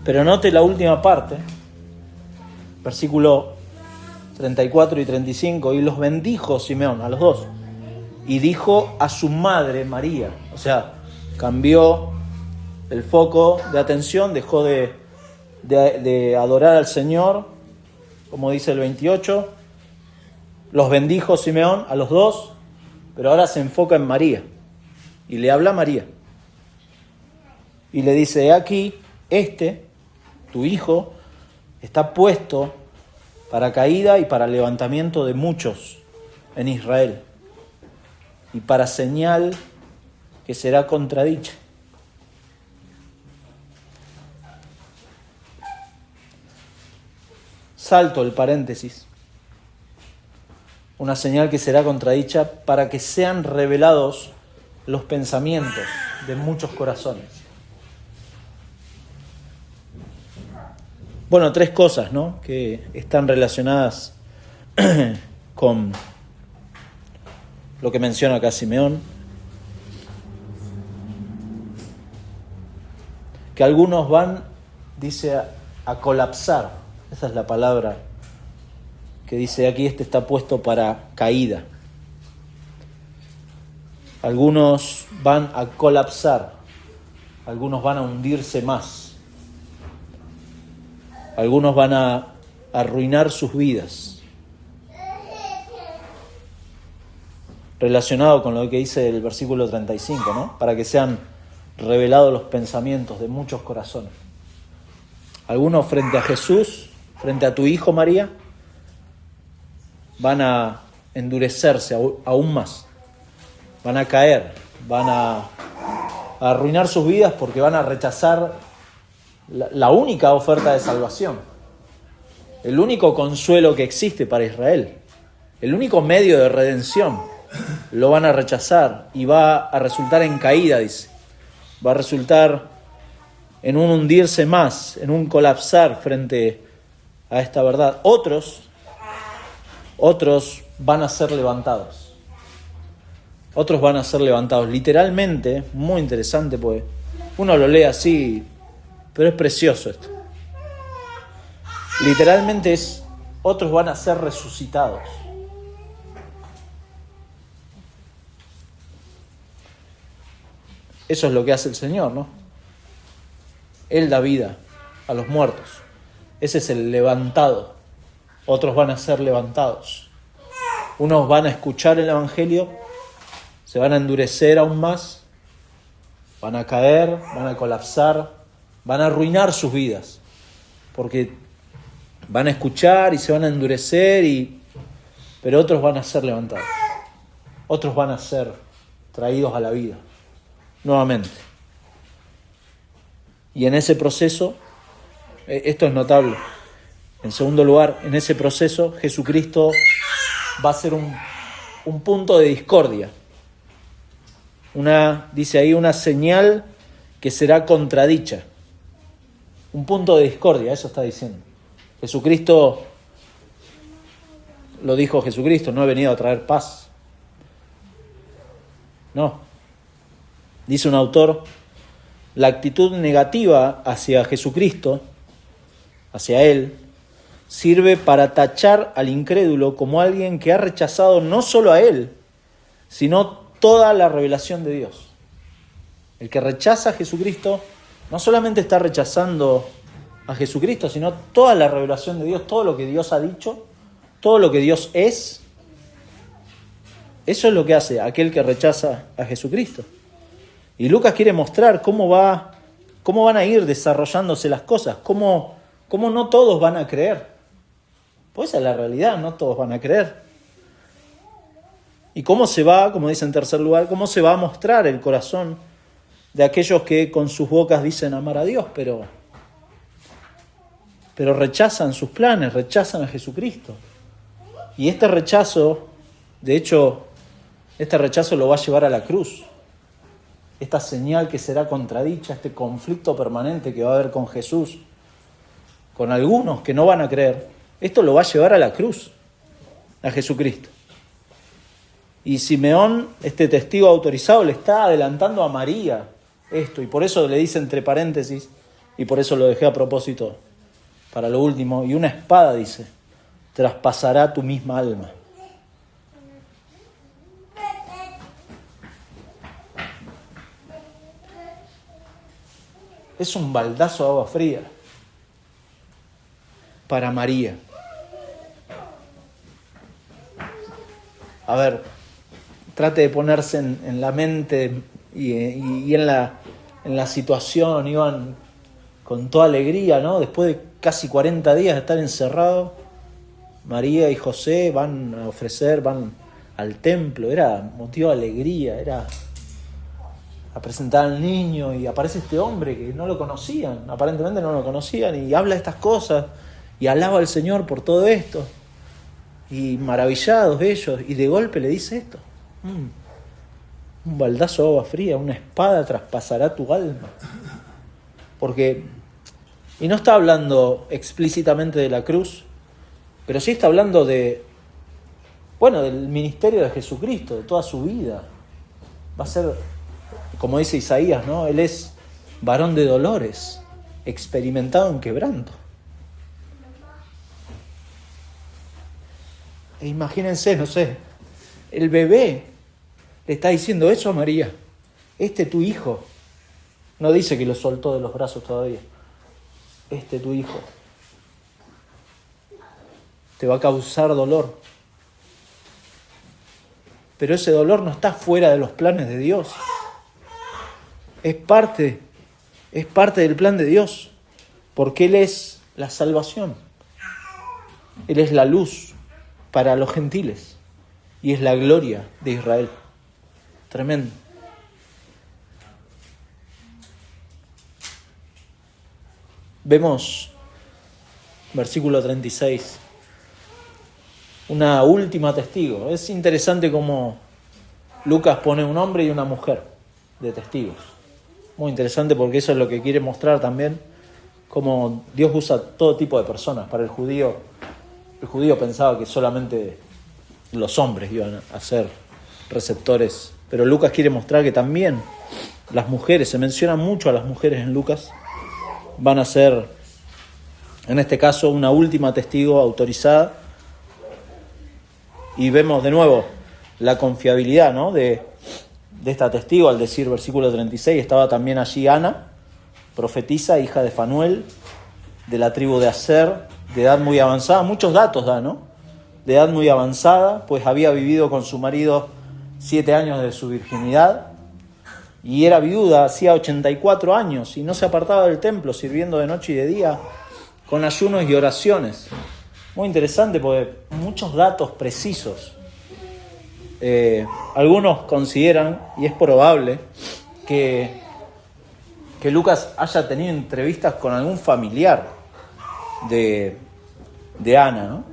Pero note la última parte, versículo 34 y 35, y los bendijo Simeón, a los dos, y dijo a su madre María, o sea, cambió el foco de atención, dejó de adorar al Señor, como dice el 28, los bendijo Simeón a los dos, pero ahora se enfoca en María, y le habla a María. Y le dice, aquí, tu hijo, está puesto para caída y para levantamiento de muchos en Israel, y para señal que será contradicha. Salto el paréntesis. Una señal que será contradicha para que sean revelados los pensamientos de muchos corazones. Bueno, tres cosas, ¿no?, que están relacionadas con lo que menciona acá Simeón. Que algunos van, dice, a colapsar. Esa es la palabra que dice aquí, está puesto para caída. Algunos van a colapsar, algunos van a hundirse más, algunos van a arruinar sus vidas. Relacionado con lo que dice el versículo 35, ¿no? Para que sean revelados los pensamientos de muchos corazones. Algunos frente a Jesús, frente a tu Hijo María, van a endurecerse aún más. Van a caer, van a arruinar sus vidas porque van a rechazar la única oferta de salvación, el único consuelo que existe para Israel, el único medio de redención. Lo van a rechazar y va a resultar en caída, dice. Va a resultar en un hundirse más, en un colapsar frente a esta verdad. Otros van a ser levantados. Otros van a ser levantados. Literalmente, muy interesante, pues uno lo lee así, pero es precioso esto. Literalmente otros van a ser resucitados. Eso es lo que hace el Señor, ¿no? Él da vida a los muertos. Ese es el levantado. Otros van a ser levantados. Unos van a escuchar el Evangelio, se van a endurecer aún más, van a caer, van a colapsar, van a arruinar sus vidas, porque van a escuchar y se van a endurecer, pero otros van a ser levantados. Otros van a ser traídos a la vida nuevamente. Y en ese proceso, esto es notable, en segundo lugar, en ese proceso Jesucristo va a ser un punto de discordia. Dice ahí, una señal que será contradicha. Un punto de discordia, eso está diciendo. Jesucristo, lo dijo Jesucristo, no he venido a traer paz. No. Dice un autor, la actitud negativa hacia Jesucristo, hacia Él, sirve para tachar al incrédulo como alguien que ha rechazado no solo a Él, sino toda la revelación de Dios. El que rechaza a Jesucristo no solamente está rechazando a Jesucristo, sino toda la revelación de Dios, todo lo que Dios ha dicho, todo lo que Dios es. Eso es lo que hace aquel que rechaza a Jesucristo. Y Lucas quiere mostrar cómo van a ir desarrollándose las cosas, cómo no todos van a creer. Pues esa es la realidad, no todos van a creer. Y cómo se va, como dice en tercer lugar, cómo se va a mostrar el corazón de aquellos que con sus bocas dicen amar a Dios, pero rechazan sus planes, rechazan a Jesucristo. Y este rechazo, de hecho, lo va a llevar a la cruz. Esta señal que será contradicha, este conflicto permanente que va a haber con Jesús, con algunos que no van a creer, esto lo va a llevar a la cruz, a Jesucristo. Y Simeón, este testigo autorizado, le está adelantando a María esto, y por eso le dice entre paréntesis, y por eso lo dejé a propósito para lo último, y una espada, dice, traspasará tu misma alma. Es un baldazo de agua fría para María. A ver, trate de ponerse en la mente y en la situación. Iban con toda alegría, ¿no? Después de casi 40 días de estar encerrados, María y José van al templo. Era motivo de alegría, era a presentar al niño, y aparece este hombre que no lo conocían, aparentemente no lo conocían, y habla estas cosas y alaba al Señor por todo esto, y maravillados ellos, y de golpe le dice esto, un baldazo de agua fría, una espada traspasará tu alma. Porque Y no está hablando explícitamente de la cruz, pero sí está hablando del ministerio de Jesucristo, de toda su vida. Va a ser, como dice Isaías, ¿no? Él es varón de dolores, experimentado en quebranto. E imagínense, no sé, el bebé le está diciendo eso a María. Tu hijo. No dice que lo soltó de los brazos todavía. Tu hijo. Te va a causar dolor. Pero ese dolor no está fuera de los planes de Dios. Es parte del plan de Dios. Porque Él es la salvación. Él es la luz para los gentiles. Y es la gloria de Israel. Tremendo. Vemos, versículo 36, una última testigo. Es interesante cómo Lucas pone un hombre y una mujer de testigos. Muy interesante porque eso es lo que quiere mostrar también, cómo Dios usa todo tipo de personas. Para el judío pensaba que solamente los hombres iban a ser receptores, pero Lucas quiere mostrar que también las mujeres, se menciona mucho a las mujeres en Lucas, van a ser, en este caso, una última testigo autorizada. Y vemos de nuevo la confiabilidad, ¿no? de esta testigo, al decir versículo 36, estaba también allí Ana, profetisa, hija de Fanuel, de la tribu de Aser, de edad muy avanzada. Muchos datos da, ¿no? De edad muy avanzada, pues había vivido con su marido 7 años de su virginidad, y era viuda hacía 84 años, y no se apartaba del templo, sirviendo de noche y de día, con ayunos y oraciones. Muy interesante, porque muchos datos precisos. Algunos consideran, y es probable, que Lucas haya tenido entrevistas con algún familiar de Ana, ¿no?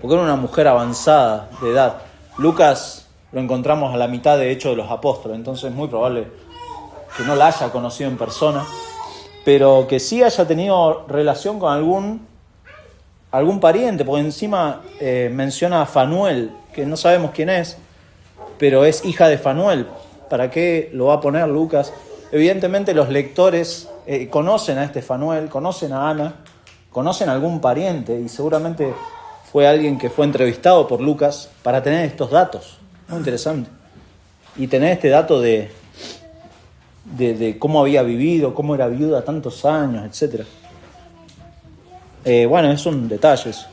Porque era una mujer avanzada de edad. Lucas lo encontramos a la mitad de Hechos de los Apóstoles, entonces es muy probable que no la haya conocido en persona, pero que sí haya tenido relación con algún pariente, porque encima menciona a Fanuel, que no sabemos quién es, pero es hija de Fanuel. ¿Para qué lo va a poner Lucas? Evidentemente los lectores conocen a este Fanuel, conocen a Ana, conocen a algún pariente, y seguramente fue alguien que fue entrevistado por Lucas para tener estos datos. Muy interesante. Y tener este dato de cómo había vivido, cómo era viuda tantos años, etc. Es un detalle eso.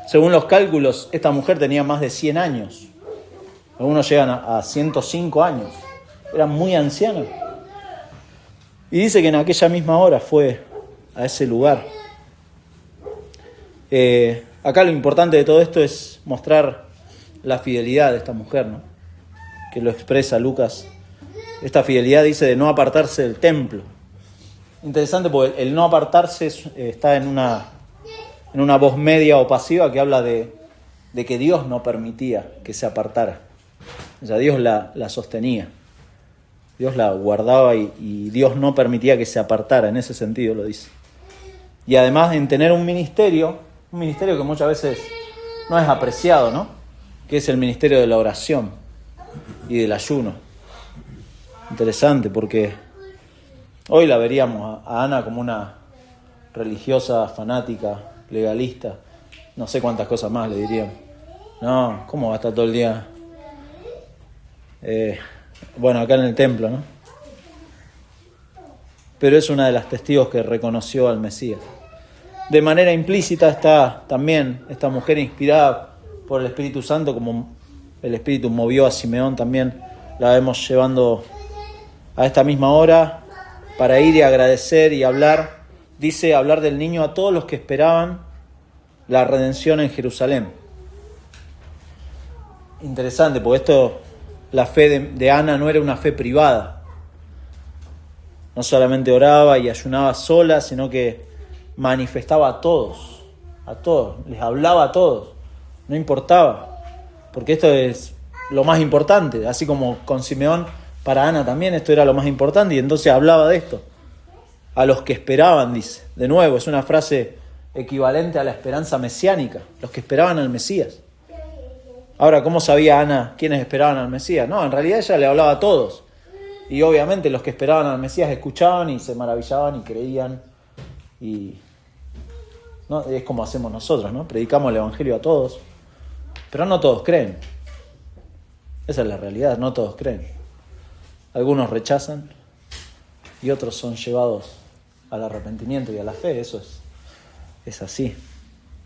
Según los cálculos, esta mujer tenía más de 100 años. Algunos llegan a 105 años. Era muy anciana. Y dice que en aquella misma hora fue a ese lugar. Acá lo importante de todo esto es mostrar la fidelidad de esta mujer, ¿no? Que lo expresa Lucas. Esta fidelidad dice de no apartarse del templo. Interesante porque el no apartarse está en una voz media o pasiva que habla de que Dios no permitía que se apartara. O sea, Dios la sostenía. Dios la guardaba y Dios no permitía que se apartara, en ese sentido lo dice. Y además en tener un ministerio que muchas veces no es apreciado, ¿no? Que es el ministerio de la oración y del ayuno. Interesante, porque hoy la veríamos a Ana como una religiosa, fanática, legalista, no sé cuántas cosas más le dirían. No, ¿cómo va a estar todo el día? Acá en el templo, ¿no? Pero es una de las testigos que reconoció al Mesías. De manera implícita está también esta mujer inspirada por el Espíritu Santo, como el Espíritu movió a Simeón también, la vemos llevando a esta misma hora para ir y agradecer y hablar, dice, hablar del niño a todos los que esperaban la redención en Jerusalén. Interesante, porque la fe de Ana no era una fe privada. No solamente oraba y ayunaba sola, sino que manifestaba a todos, les hablaba a todos, no importaba, porque esto es lo más importante, así como con Simeón, para Ana también esto era lo más importante, y entonces hablaba de esto, a los que esperaban, dice. De nuevo, es una frase equivalente a la esperanza mesiánica, los que esperaban al Mesías. Ahora, ¿cómo sabía Ana quiénes esperaban al Mesías? No, en realidad ella le hablaba a todos. Y obviamente los que esperaban al Mesías escuchaban y se maravillaban y creían. Y ¿no? Es como hacemos nosotros, ¿no? Predicamos el Evangelio a todos. Pero no todos creen. Esa es la realidad, no todos creen. Algunos rechazan y otros son llevados al arrepentimiento y a la fe. Eso es así.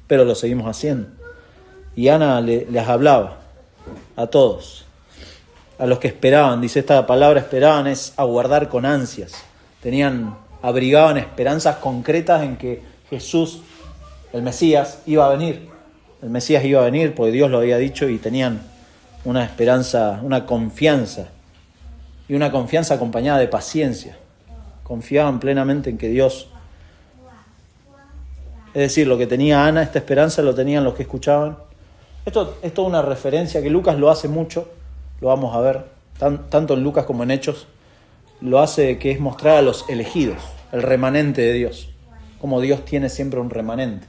Pero lo seguimos haciendo. Y Ana les hablaba a todos, a los que esperaban. Dice, esta palabra esperaban es aguardar con ansias. Abrigaban esperanzas concretas en que Jesús, el Mesías, iba a venir. El Mesías iba a venir porque Dios lo había dicho y tenían una esperanza, una confianza. Y una confianza acompañada de paciencia. Confiaban plenamente en que Dios... Es decir, lo que tenía Ana, esta esperanza, lo tenían los que escuchaban. Esto es toda una referencia que Lucas lo hace mucho, lo vamos a ver, tanto en Lucas como en Hechos, lo hace que es mostrar a los elegidos, el remanente de Dios, como Dios tiene siempre un remanente.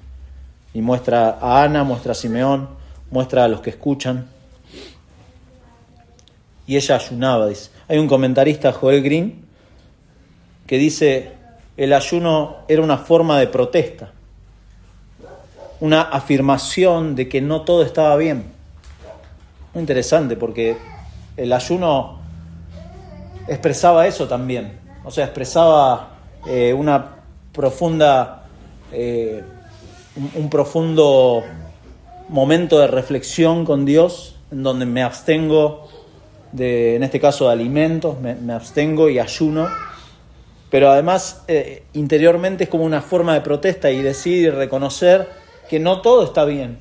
Y muestra a Ana, muestra a Simeón, muestra a los que escuchan. Y ella ayunaba, dice. Hay un comentarista, Joel Green, que dice, el ayuno era una forma de protesta, una afirmación de que no todo estaba bien. Muy interesante, porque el ayuno expresaba eso también. O sea, expresaba una profunda, un profundo momento de reflexión con Dios, en donde me abstengo en este caso de alimentos, me abstengo y ayuno. Pero además, interiormente es como una forma de protesta y decir y reconocer que no todo está bien.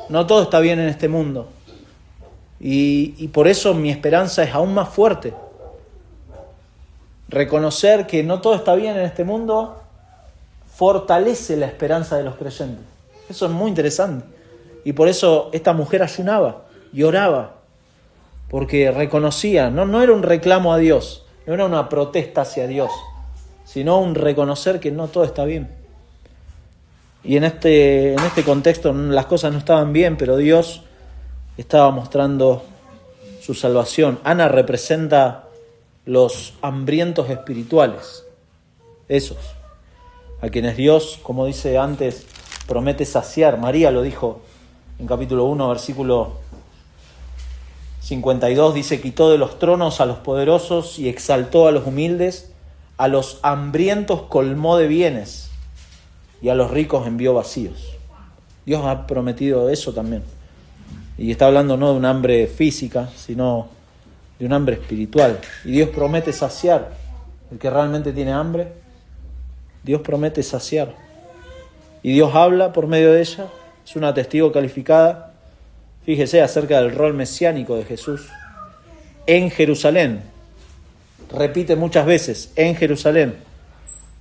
No todo está bien en este mundo. Y por eso mi esperanza es aún más fuerte. Reconocer que no todo está bien en este mundo fortalece la esperanza de los creyentes. Eso es muy interesante. Y por eso esta mujer ayunaba y oraba. Porque reconocía, no era un reclamo a Dios, no era una protesta hacia Dios, sino un reconocer que no todo está bien. Y en este contexto las cosas no estaban bien, pero Dios estaba mostrando su salvación. Ana representa los hambrientos espirituales, esos, a quienes Dios, como dice antes, promete saciar. María lo dijo en capítulo 1, versículo 52, dice, quitó de los tronos a los poderosos y exaltó a los humildes, a los hambrientos colmó de bienes y a los ricos envió vacíos. Dios ha prometido eso también. Y está hablando no de un hambre física, sino de un hambre espiritual. Y Dios promete saciar. El que realmente tiene hambre, Dios promete saciar. Y Dios habla por medio de ella. Es una testigo calificada. Fíjese acerca del rol mesiánico de Jesús. En Jerusalén. Repite muchas veces, en Jerusalén.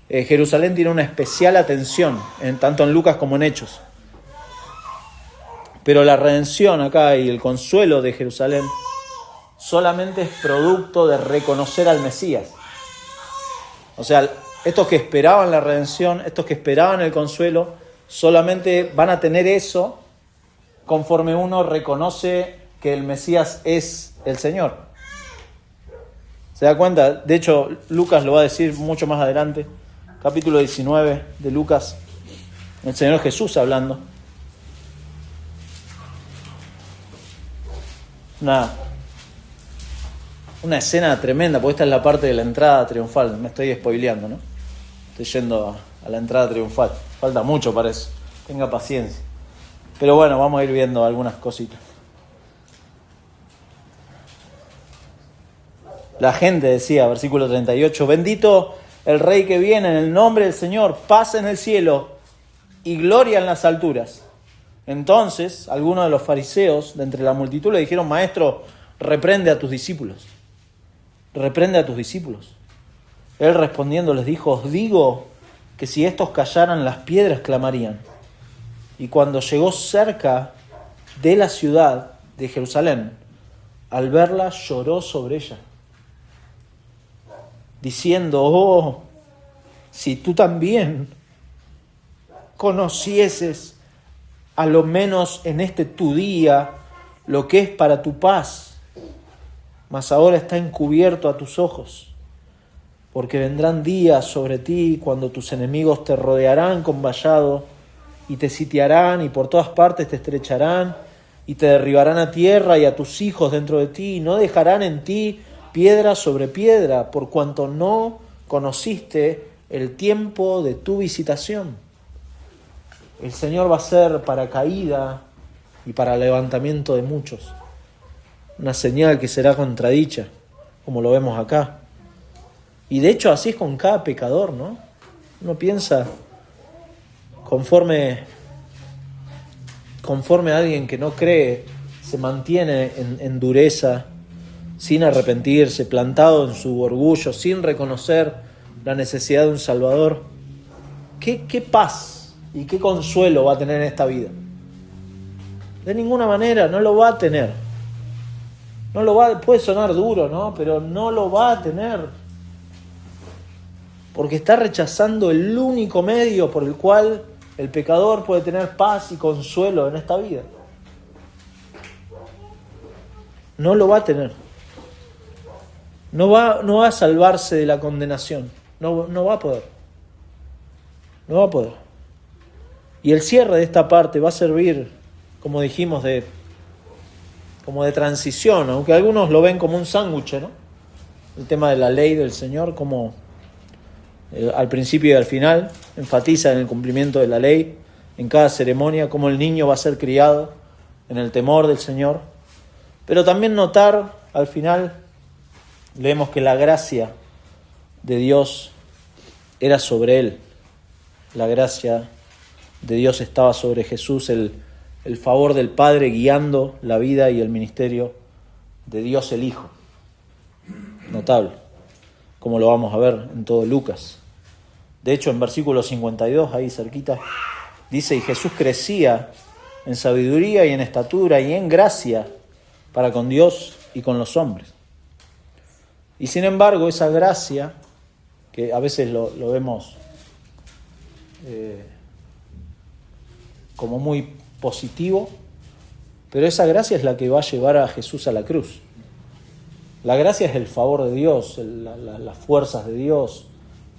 Jerusalén tiene una especial atención, tanto en Lucas como en Hechos. Pero la redención acá y el consuelo de Jerusalén solamente es producto de reconocer al Mesías. O sea, estos que esperaban la redención, estos que esperaban el consuelo, solamente van a tener eso conforme uno reconoce que el Mesías es el Señor. ¿Se da cuenta? De hecho, Lucas lo va a decir mucho más adelante. Capítulo 19 de Lucas, el Señor Jesús hablando. Una escena tremenda, porque esta es la parte de la entrada triunfal. Me estoy spoileando, ¿no? Estoy yendo a la entrada triunfal. Falta mucho para eso. Tenga paciencia. Pero bueno, vamos a ir viendo algunas cositas. La gente decía, versículo 38, bendito el Rey que viene en el nombre del Señor, paz en el cielo y gloria en las alturas. Entonces, algunos de los fariseos de entre la multitud le dijeron, Maestro, reprende a tus discípulos. Reprende a tus discípulos. Él respondiendo les dijo, os digo que si estos callaran, las piedras clamarían. Y cuando llegó cerca de la ciudad de Jerusalén, al verla lloró sobre ella, diciendo, oh, si tú también conocieses, a lo menos en este tu día, lo que es para tu paz, mas ahora está encubierto a tus ojos, porque vendrán días sobre ti cuando tus enemigos te rodearán con vallado y te sitiarán y por todas partes te estrecharán y te derribarán a tierra y a tus hijos dentro de ti, y no dejarán en ti piedra sobre piedra, por cuanto no conociste el tiempo de tu visitación. El Señor va a ser para caída y para levantamiento de muchos. Una señal que será contradicha, como lo vemos acá. Y de hecho así es con cada pecador, ¿no? Uno piensa, conforme a alguien que no cree, se mantiene en dureza, sin arrepentirse, plantado en su orgullo, sin reconocer la necesidad de un Salvador. ¿Qué paz y qué consuelo va a tener en esta vida? De ninguna manera, no lo va a tener. Puede sonar duro, ¿no? Pero no lo va a tener. Porque está rechazando el único medio por el cual el pecador puede tener paz y consuelo en esta vida. No lo va a tener. No va a salvarse de la condenación. No va a poder. No va a poder. Y el cierre de esta parte va a servir, como dijimos, como de transición, aunque algunos lo ven como un sándwich, ¿no? El tema de la ley del Señor, como al principio y al final, enfatiza en el cumplimiento de la ley, en cada ceremonia, cómo el niño va a ser criado en el temor del Señor. Pero también notar, al final, leemos que la gracia de Dios era sobre él. La gracia de Dios estaba sobre Jesús, el favor del Padre guiando la vida y el ministerio de Dios el Hijo. Notable, como lo vamos a ver en todo Lucas. De hecho, en versículo 52, ahí cerquita, dice: y Jesús crecía en sabiduría y en estatura y en gracia para con Dios y con los hombres. Y sin embargo, esa gracia, que a veces lo vemos como muy positivo, pero esa gracia es la que va a llevar a Jesús a la cruz. La gracia es el favor de Dios, las fuerzas de Dios,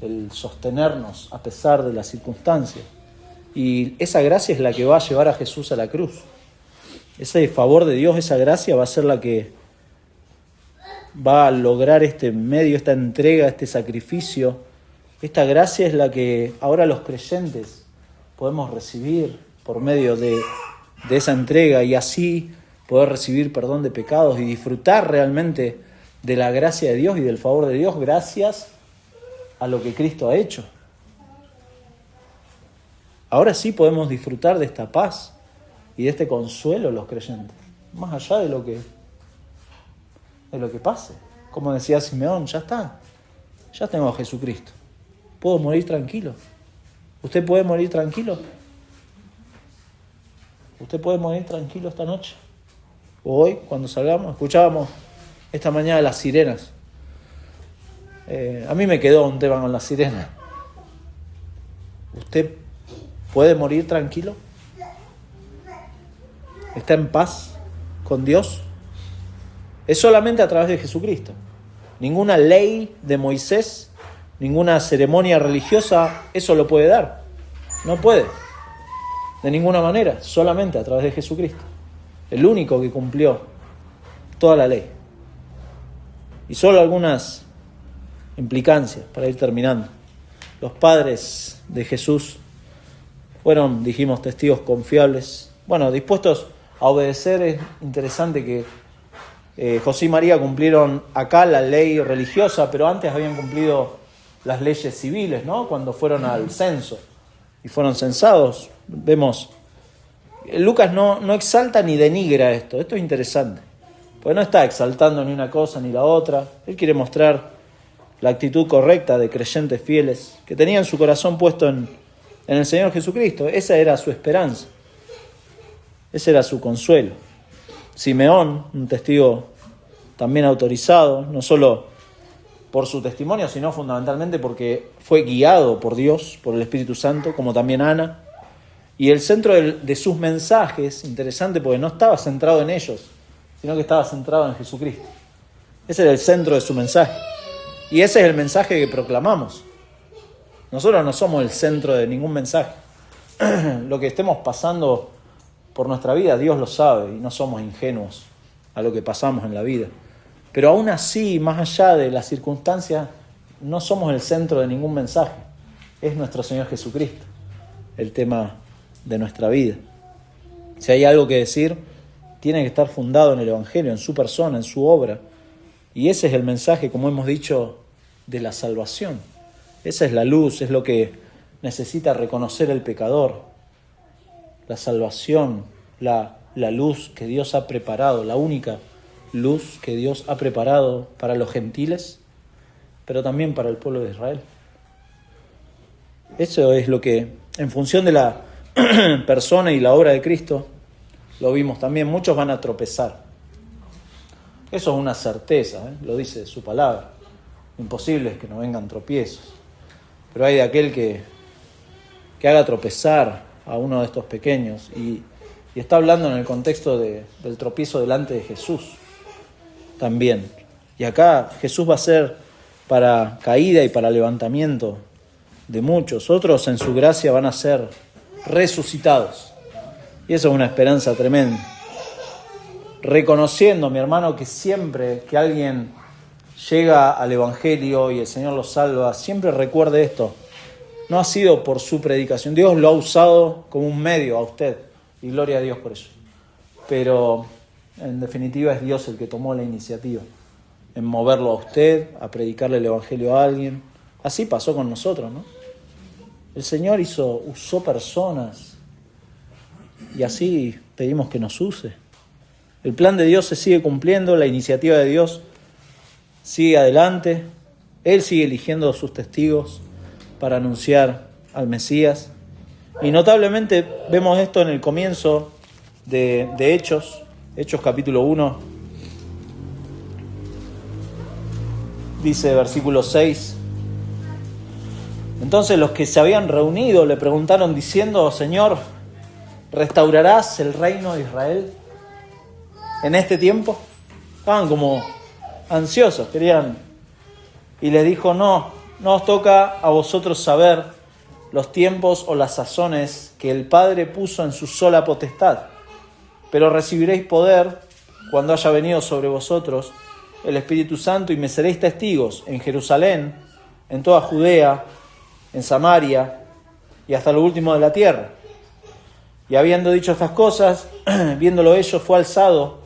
el sostenernos a pesar de las circunstancias. Y esa gracia es la que va a llevar a Jesús a la cruz. Ese favor de Dios, esa gracia va a ser la que va a lograr este medio, esta entrega, este sacrificio. Esta gracia es la que ahora los creyentes podemos recibir por medio de esa entrega y así poder recibir perdón de pecados y disfrutar realmente de la gracia de Dios y del favor de Dios gracias a lo que Cristo ha hecho. Ahora sí podemos disfrutar de esta paz y de este consuelo los creyentes, más allá de lo que pase. Como decía Simeón, ya está, ya tengo a Jesucristo, puedo morir tranquilo. ¿Usted puede morir tranquilo? ¿Usted puede morir tranquilo esta noche? O hoy, cuando salgamos, escuchábamos esta mañana las sirenas. A mí me quedó un tema con las sirenas. ¿Usted puede morir tranquilo? ¿Está en paz con Dios? Es solamente a través de Jesucristo. Ninguna ley de Moisés, ninguna ceremonia religiosa, eso lo puede dar. No puede. De ninguna manera, solamente a través de Jesucristo. El único que cumplió toda la ley. Y solo algunas implicancias para ir terminando. Los padres de Jesús fueron, dijimos, testigos confiables. Bueno, dispuestos a obedecer. Es interesante que José y María cumplieron acá la ley religiosa, pero antes habían cumplido las leyes civiles, ¿no? Cuando fueron al censo y fueron censados. Vemos, Lucas no exalta ni denigra esto. Esto es interesante, porque no está exaltando ni una cosa ni la otra. Él quiere mostrar la actitud correcta de creyentes fieles que tenían su corazón puesto en el Señor Jesucristo. Esa era su esperanza, ese era su consuelo. Simeón, un testigo también autorizado, no solo por su testimonio, sino fundamentalmente porque fue guiado por Dios, por el Espíritu Santo, como también Ana. Y el centro de sus mensajes, interesante porque no estaba centrado en ellos, sino que estaba centrado en Jesucristo. Ese era el centro de su mensaje. Y ese es el mensaje que proclamamos. Nosotros no somos el centro de ningún mensaje. Lo que estemos pasando por nuestra vida, Dios lo sabe y no somos ingenuos a lo que pasamos en la vida. Pero aún así, más allá de las circunstancias, no somos el centro de ningún mensaje. Es nuestro Señor Jesucristo el tema de nuestra vida. Si hay algo que decir, tiene que estar fundado en el Evangelio, en su persona, en su obra. Y ese es el mensaje, como hemos dicho, de la salvación. Esa es la luz, es lo que necesita reconocer el pecador. La salvación, la luz que Dios ha preparado, la única luz que Dios ha preparado para los gentiles, pero también para el pueblo de Israel. Eso es lo que, en función de la persona y la obra de Cristo, lo vimos también. Muchos van a tropezar. Eso es una certeza, lo dice su palabra. Imposible es que no vengan tropiezos. Pero hay de aquel que haga tropezar a uno de estos pequeños. Y está hablando en el contexto del tropiezo delante de Jesús también. Y acá Jesús va a ser para caída y para levantamiento de muchos. Otros en su gracia van a ser resucitados. Y eso es una esperanza tremenda. Reconociendo, mi hermano, que siempre que alguien llega al Evangelio y el Señor lo salva, siempre recuerde esto. No ha sido por su predicación. Dios lo ha usado como un medio a usted. Y gloria a Dios por eso. Pero en definitiva es Dios el que tomó la iniciativa en moverlo a usted, a predicarle el Evangelio a alguien. Así pasó con nosotros, ¿no? El Señor usó personas y así pedimos que nos use. El plan de Dios se sigue cumpliendo, la iniciativa de Dios sigue adelante. Él sigue eligiendo a sus testigos para anunciar al Mesías. Y notablemente vemos esto en el comienzo de Hechos capítulo 1. Dice versículo 6. Entonces los que se habían reunido le preguntaron diciendo: Señor, ¿restaurarás el reino de Israel en este tiempo? Estaban como ansiosos, querían. Y les dijo: no os toca a vosotros saber los tiempos o las sazones que el Padre puso en su sola potestad, pero recibiréis poder cuando haya venido sobre vosotros el Espíritu Santo y me seréis testigos en Jerusalén, en toda Judea, en Samaria y hasta lo último de la tierra. Y habiendo dicho estas cosas, viéndolo ellos, fue alzado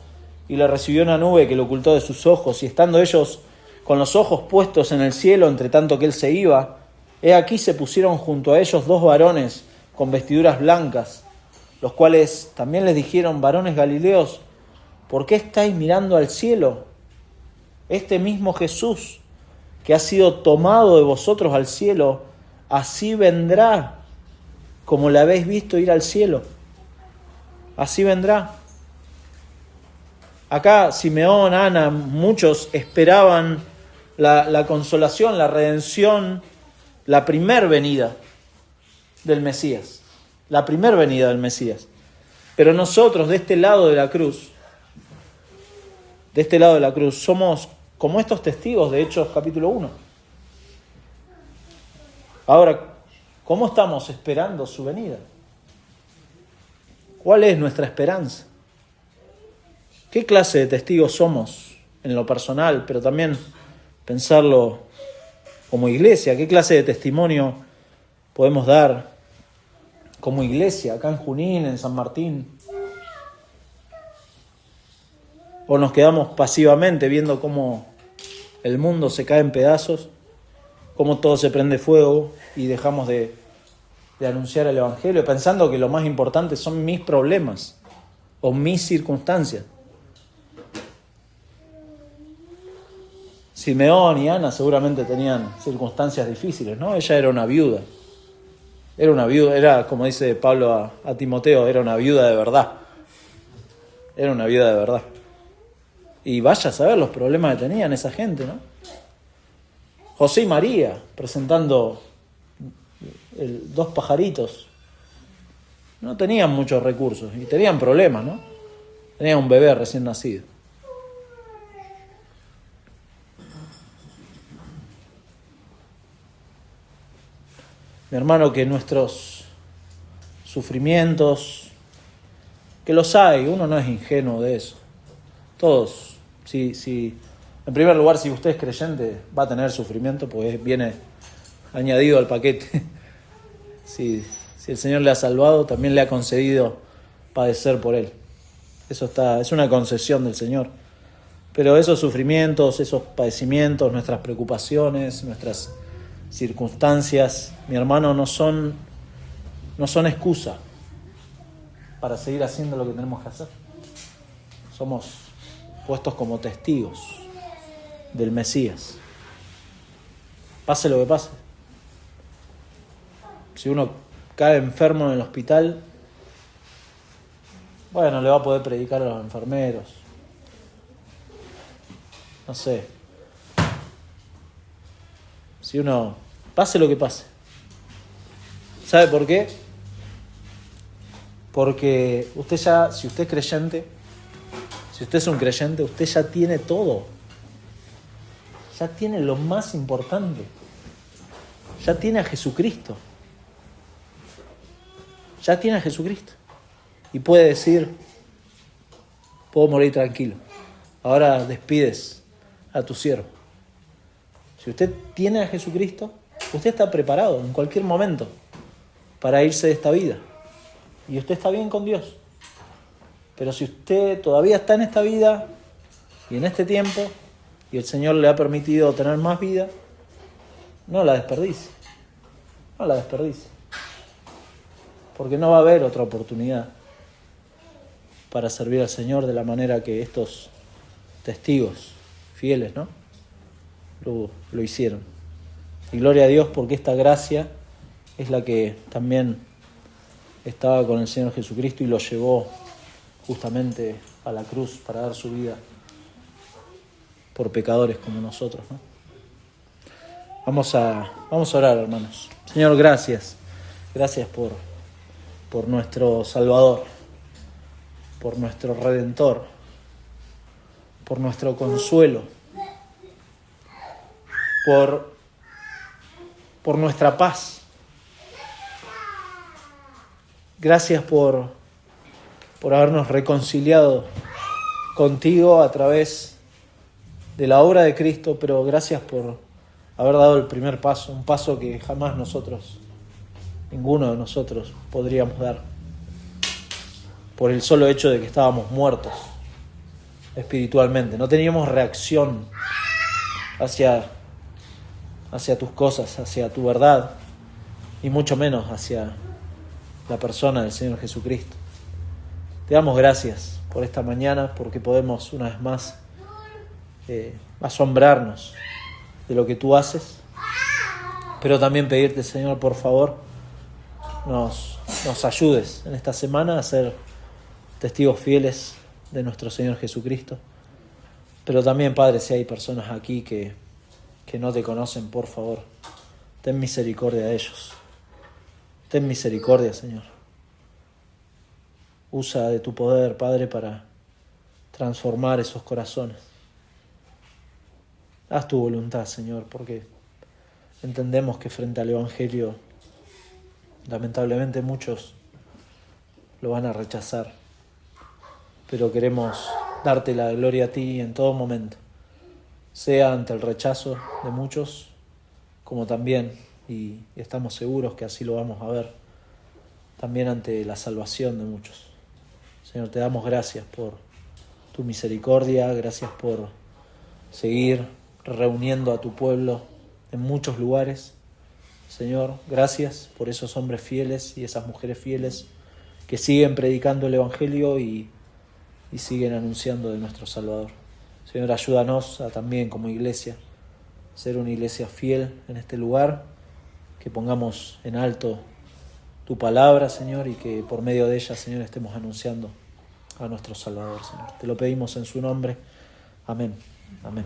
y le recibió una nube que lo ocultó de sus ojos. Y estando ellos con los ojos puestos en el cielo, entre tanto que él se iba, he aquí se pusieron junto a ellos 2 varones con vestiduras blancas, los cuales también les dijeron: varones galileos, ¿por qué estáis mirando al cielo? Este mismo Jesús que ha sido tomado de vosotros al cielo, así vendrá como le habéis visto ir al cielo. Así vendrá. Acá Simeón, Ana, muchos esperaban la consolación, la redención, la primer venida del Mesías. La primer venida del Mesías. Pero nosotros, de este lado de la cruz, somos como estos testigos de Hechos capítulo 1. Ahora, ¿cómo estamos esperando su venida? ¿Cuál es nuestra esperanza? ¿Qué clase de testigos somos en lo personal, pero también pensarlo como iglesia? ¿Qué clase de testimonio podemos dar como iglesia acá en Junín, en San Martín? ¿O nos quedamos pasivamente viendo cómo el mundo se cae en pedazos, cómo todo se prende fuego y dejamos de anunciar el Evangelio, pensando que lo más importante son mis problemas o mis circunstancias? Simeón y Ana seguramente tenían circunstancias difíciles, ¿no? Ella era una viuda. Era, como dice Pablo a Timoteo, era una viuda de verdad. Era una viuda de verdad. Y vaya a saber los problemas que tenían esa gente, ¿no? José y María presentando dos pajaritos. No tenían muchos recursos y tenían problemas, ¿no? Tenían un bebé recién nacido. Mi hermano, que nuestros sufrimientos, que los hay, uno no es ingenuo de eso. Todos, si en primer lugar, si usted es creyente, va a tener sufrimiento, pues viene añadido al paquete. Si el Señor le ha salvado, también le ha concedido padecer por Él. Es una concesión del Señor. Pero esos sufrimientos, esos padecimientos, nuestras preocupaciones, nuestras circunstancias, mi hermano, no son excusa para seguir haciendo lo que tenemos que hacer. Somos puestos como testigos del Mesías. Pase lo que pase. Si uno cae enfermo en el hospital, bueno, le va a poder predicar a los enfermeros. No sé. Si uno, pase lo que pase. ¿Sabe por qué? Porque usted ya, si usted es creyente, si usted es un creyente, usted ya tiene todo. Ya tiene lo más importante. Ya tiene a Jesucristo. Ya tiene a Jesucristo. Y puede decir, puedo morir tranquilo. Ahora despides a tu siervo. Si usted tiene a Jesucristo, usted está preparado en cualquier momento para irse de esta vida. Y usted está bien con Dios. Pero si usted todavía está en esta vida y en este tiempo, y el Señor le ha permitido tener más vida, no la desperdicie. No la desperdicie. Porque no va a haber otra oportunidad para servir al Señor de la manera que estos testigos fieles, ¿no? Lo hicieron. Y gloria a Dios, porque esta gracia es la que también estaba con el Señor Jesucristo y lo llevó justamente a la cruz para dar su vida por pecadores como nosotros, ¿no? Vamos a orar, hermanos. Señor, gracias. Gracias por nuestro Salvador, por nuestro Redentor, por nuestro consuelo, por nuestra paz. Gracias por habernos reconciliado contigo a través de la obra de Cristo, pero gracias por haber dado el primer paso, un paso que jamás ninguno de nosotros podríamos dar, por el solo hecho de que estábamos muertos espiritualmente. No teníamos reacción hacia tus cosas, hacia tu verdad, y mucho menos hacia la persona del Señor Jesucristo. Te damos gracias por esta mañana, porque podemos una vez más asombrarnos de lo que tú haces, pero también pedirte, Señor, por favor, nos ayudes en esta semana a ser testigos fieles de nuestro Señor Jesucristo. Pero también, Padre, si hay personas aquí que no te conocen, por favor, ten misericordia de ellos. Ten misericordia, Señor. Usa de tu poder, Padre, para transformar esos corazones. Haz tu voluntad, Señor, porque entendemos que frente al Evangelio, lamentablemente muchos lo van a rechazar. Pero queremos darte la gloria a ti en todo momento, sea ante el rechazo de muchos, como también, y estamos seguros que así lo vamos a ver, también ante la salvación de muchos. Señor, te damos gracias por tu misericordia, gracias por seguir reuniendo a tu pueblo en muchos lugares. Señor, gracias por esos hombres fieles y esas mujeres fieles que siguen predicando el Evangelio y siguen anunciando de nuestro Salvador. Señor, ayúdanos a también como iglesia ser una iglesia fiel en este lugar, que pongamos en alto tu palabra, Señor, y que por medio de ella, Señor, estemos anunciando a nuestro Salvador, Señor. Te lo pedimos en su nombre. Amén. Amén.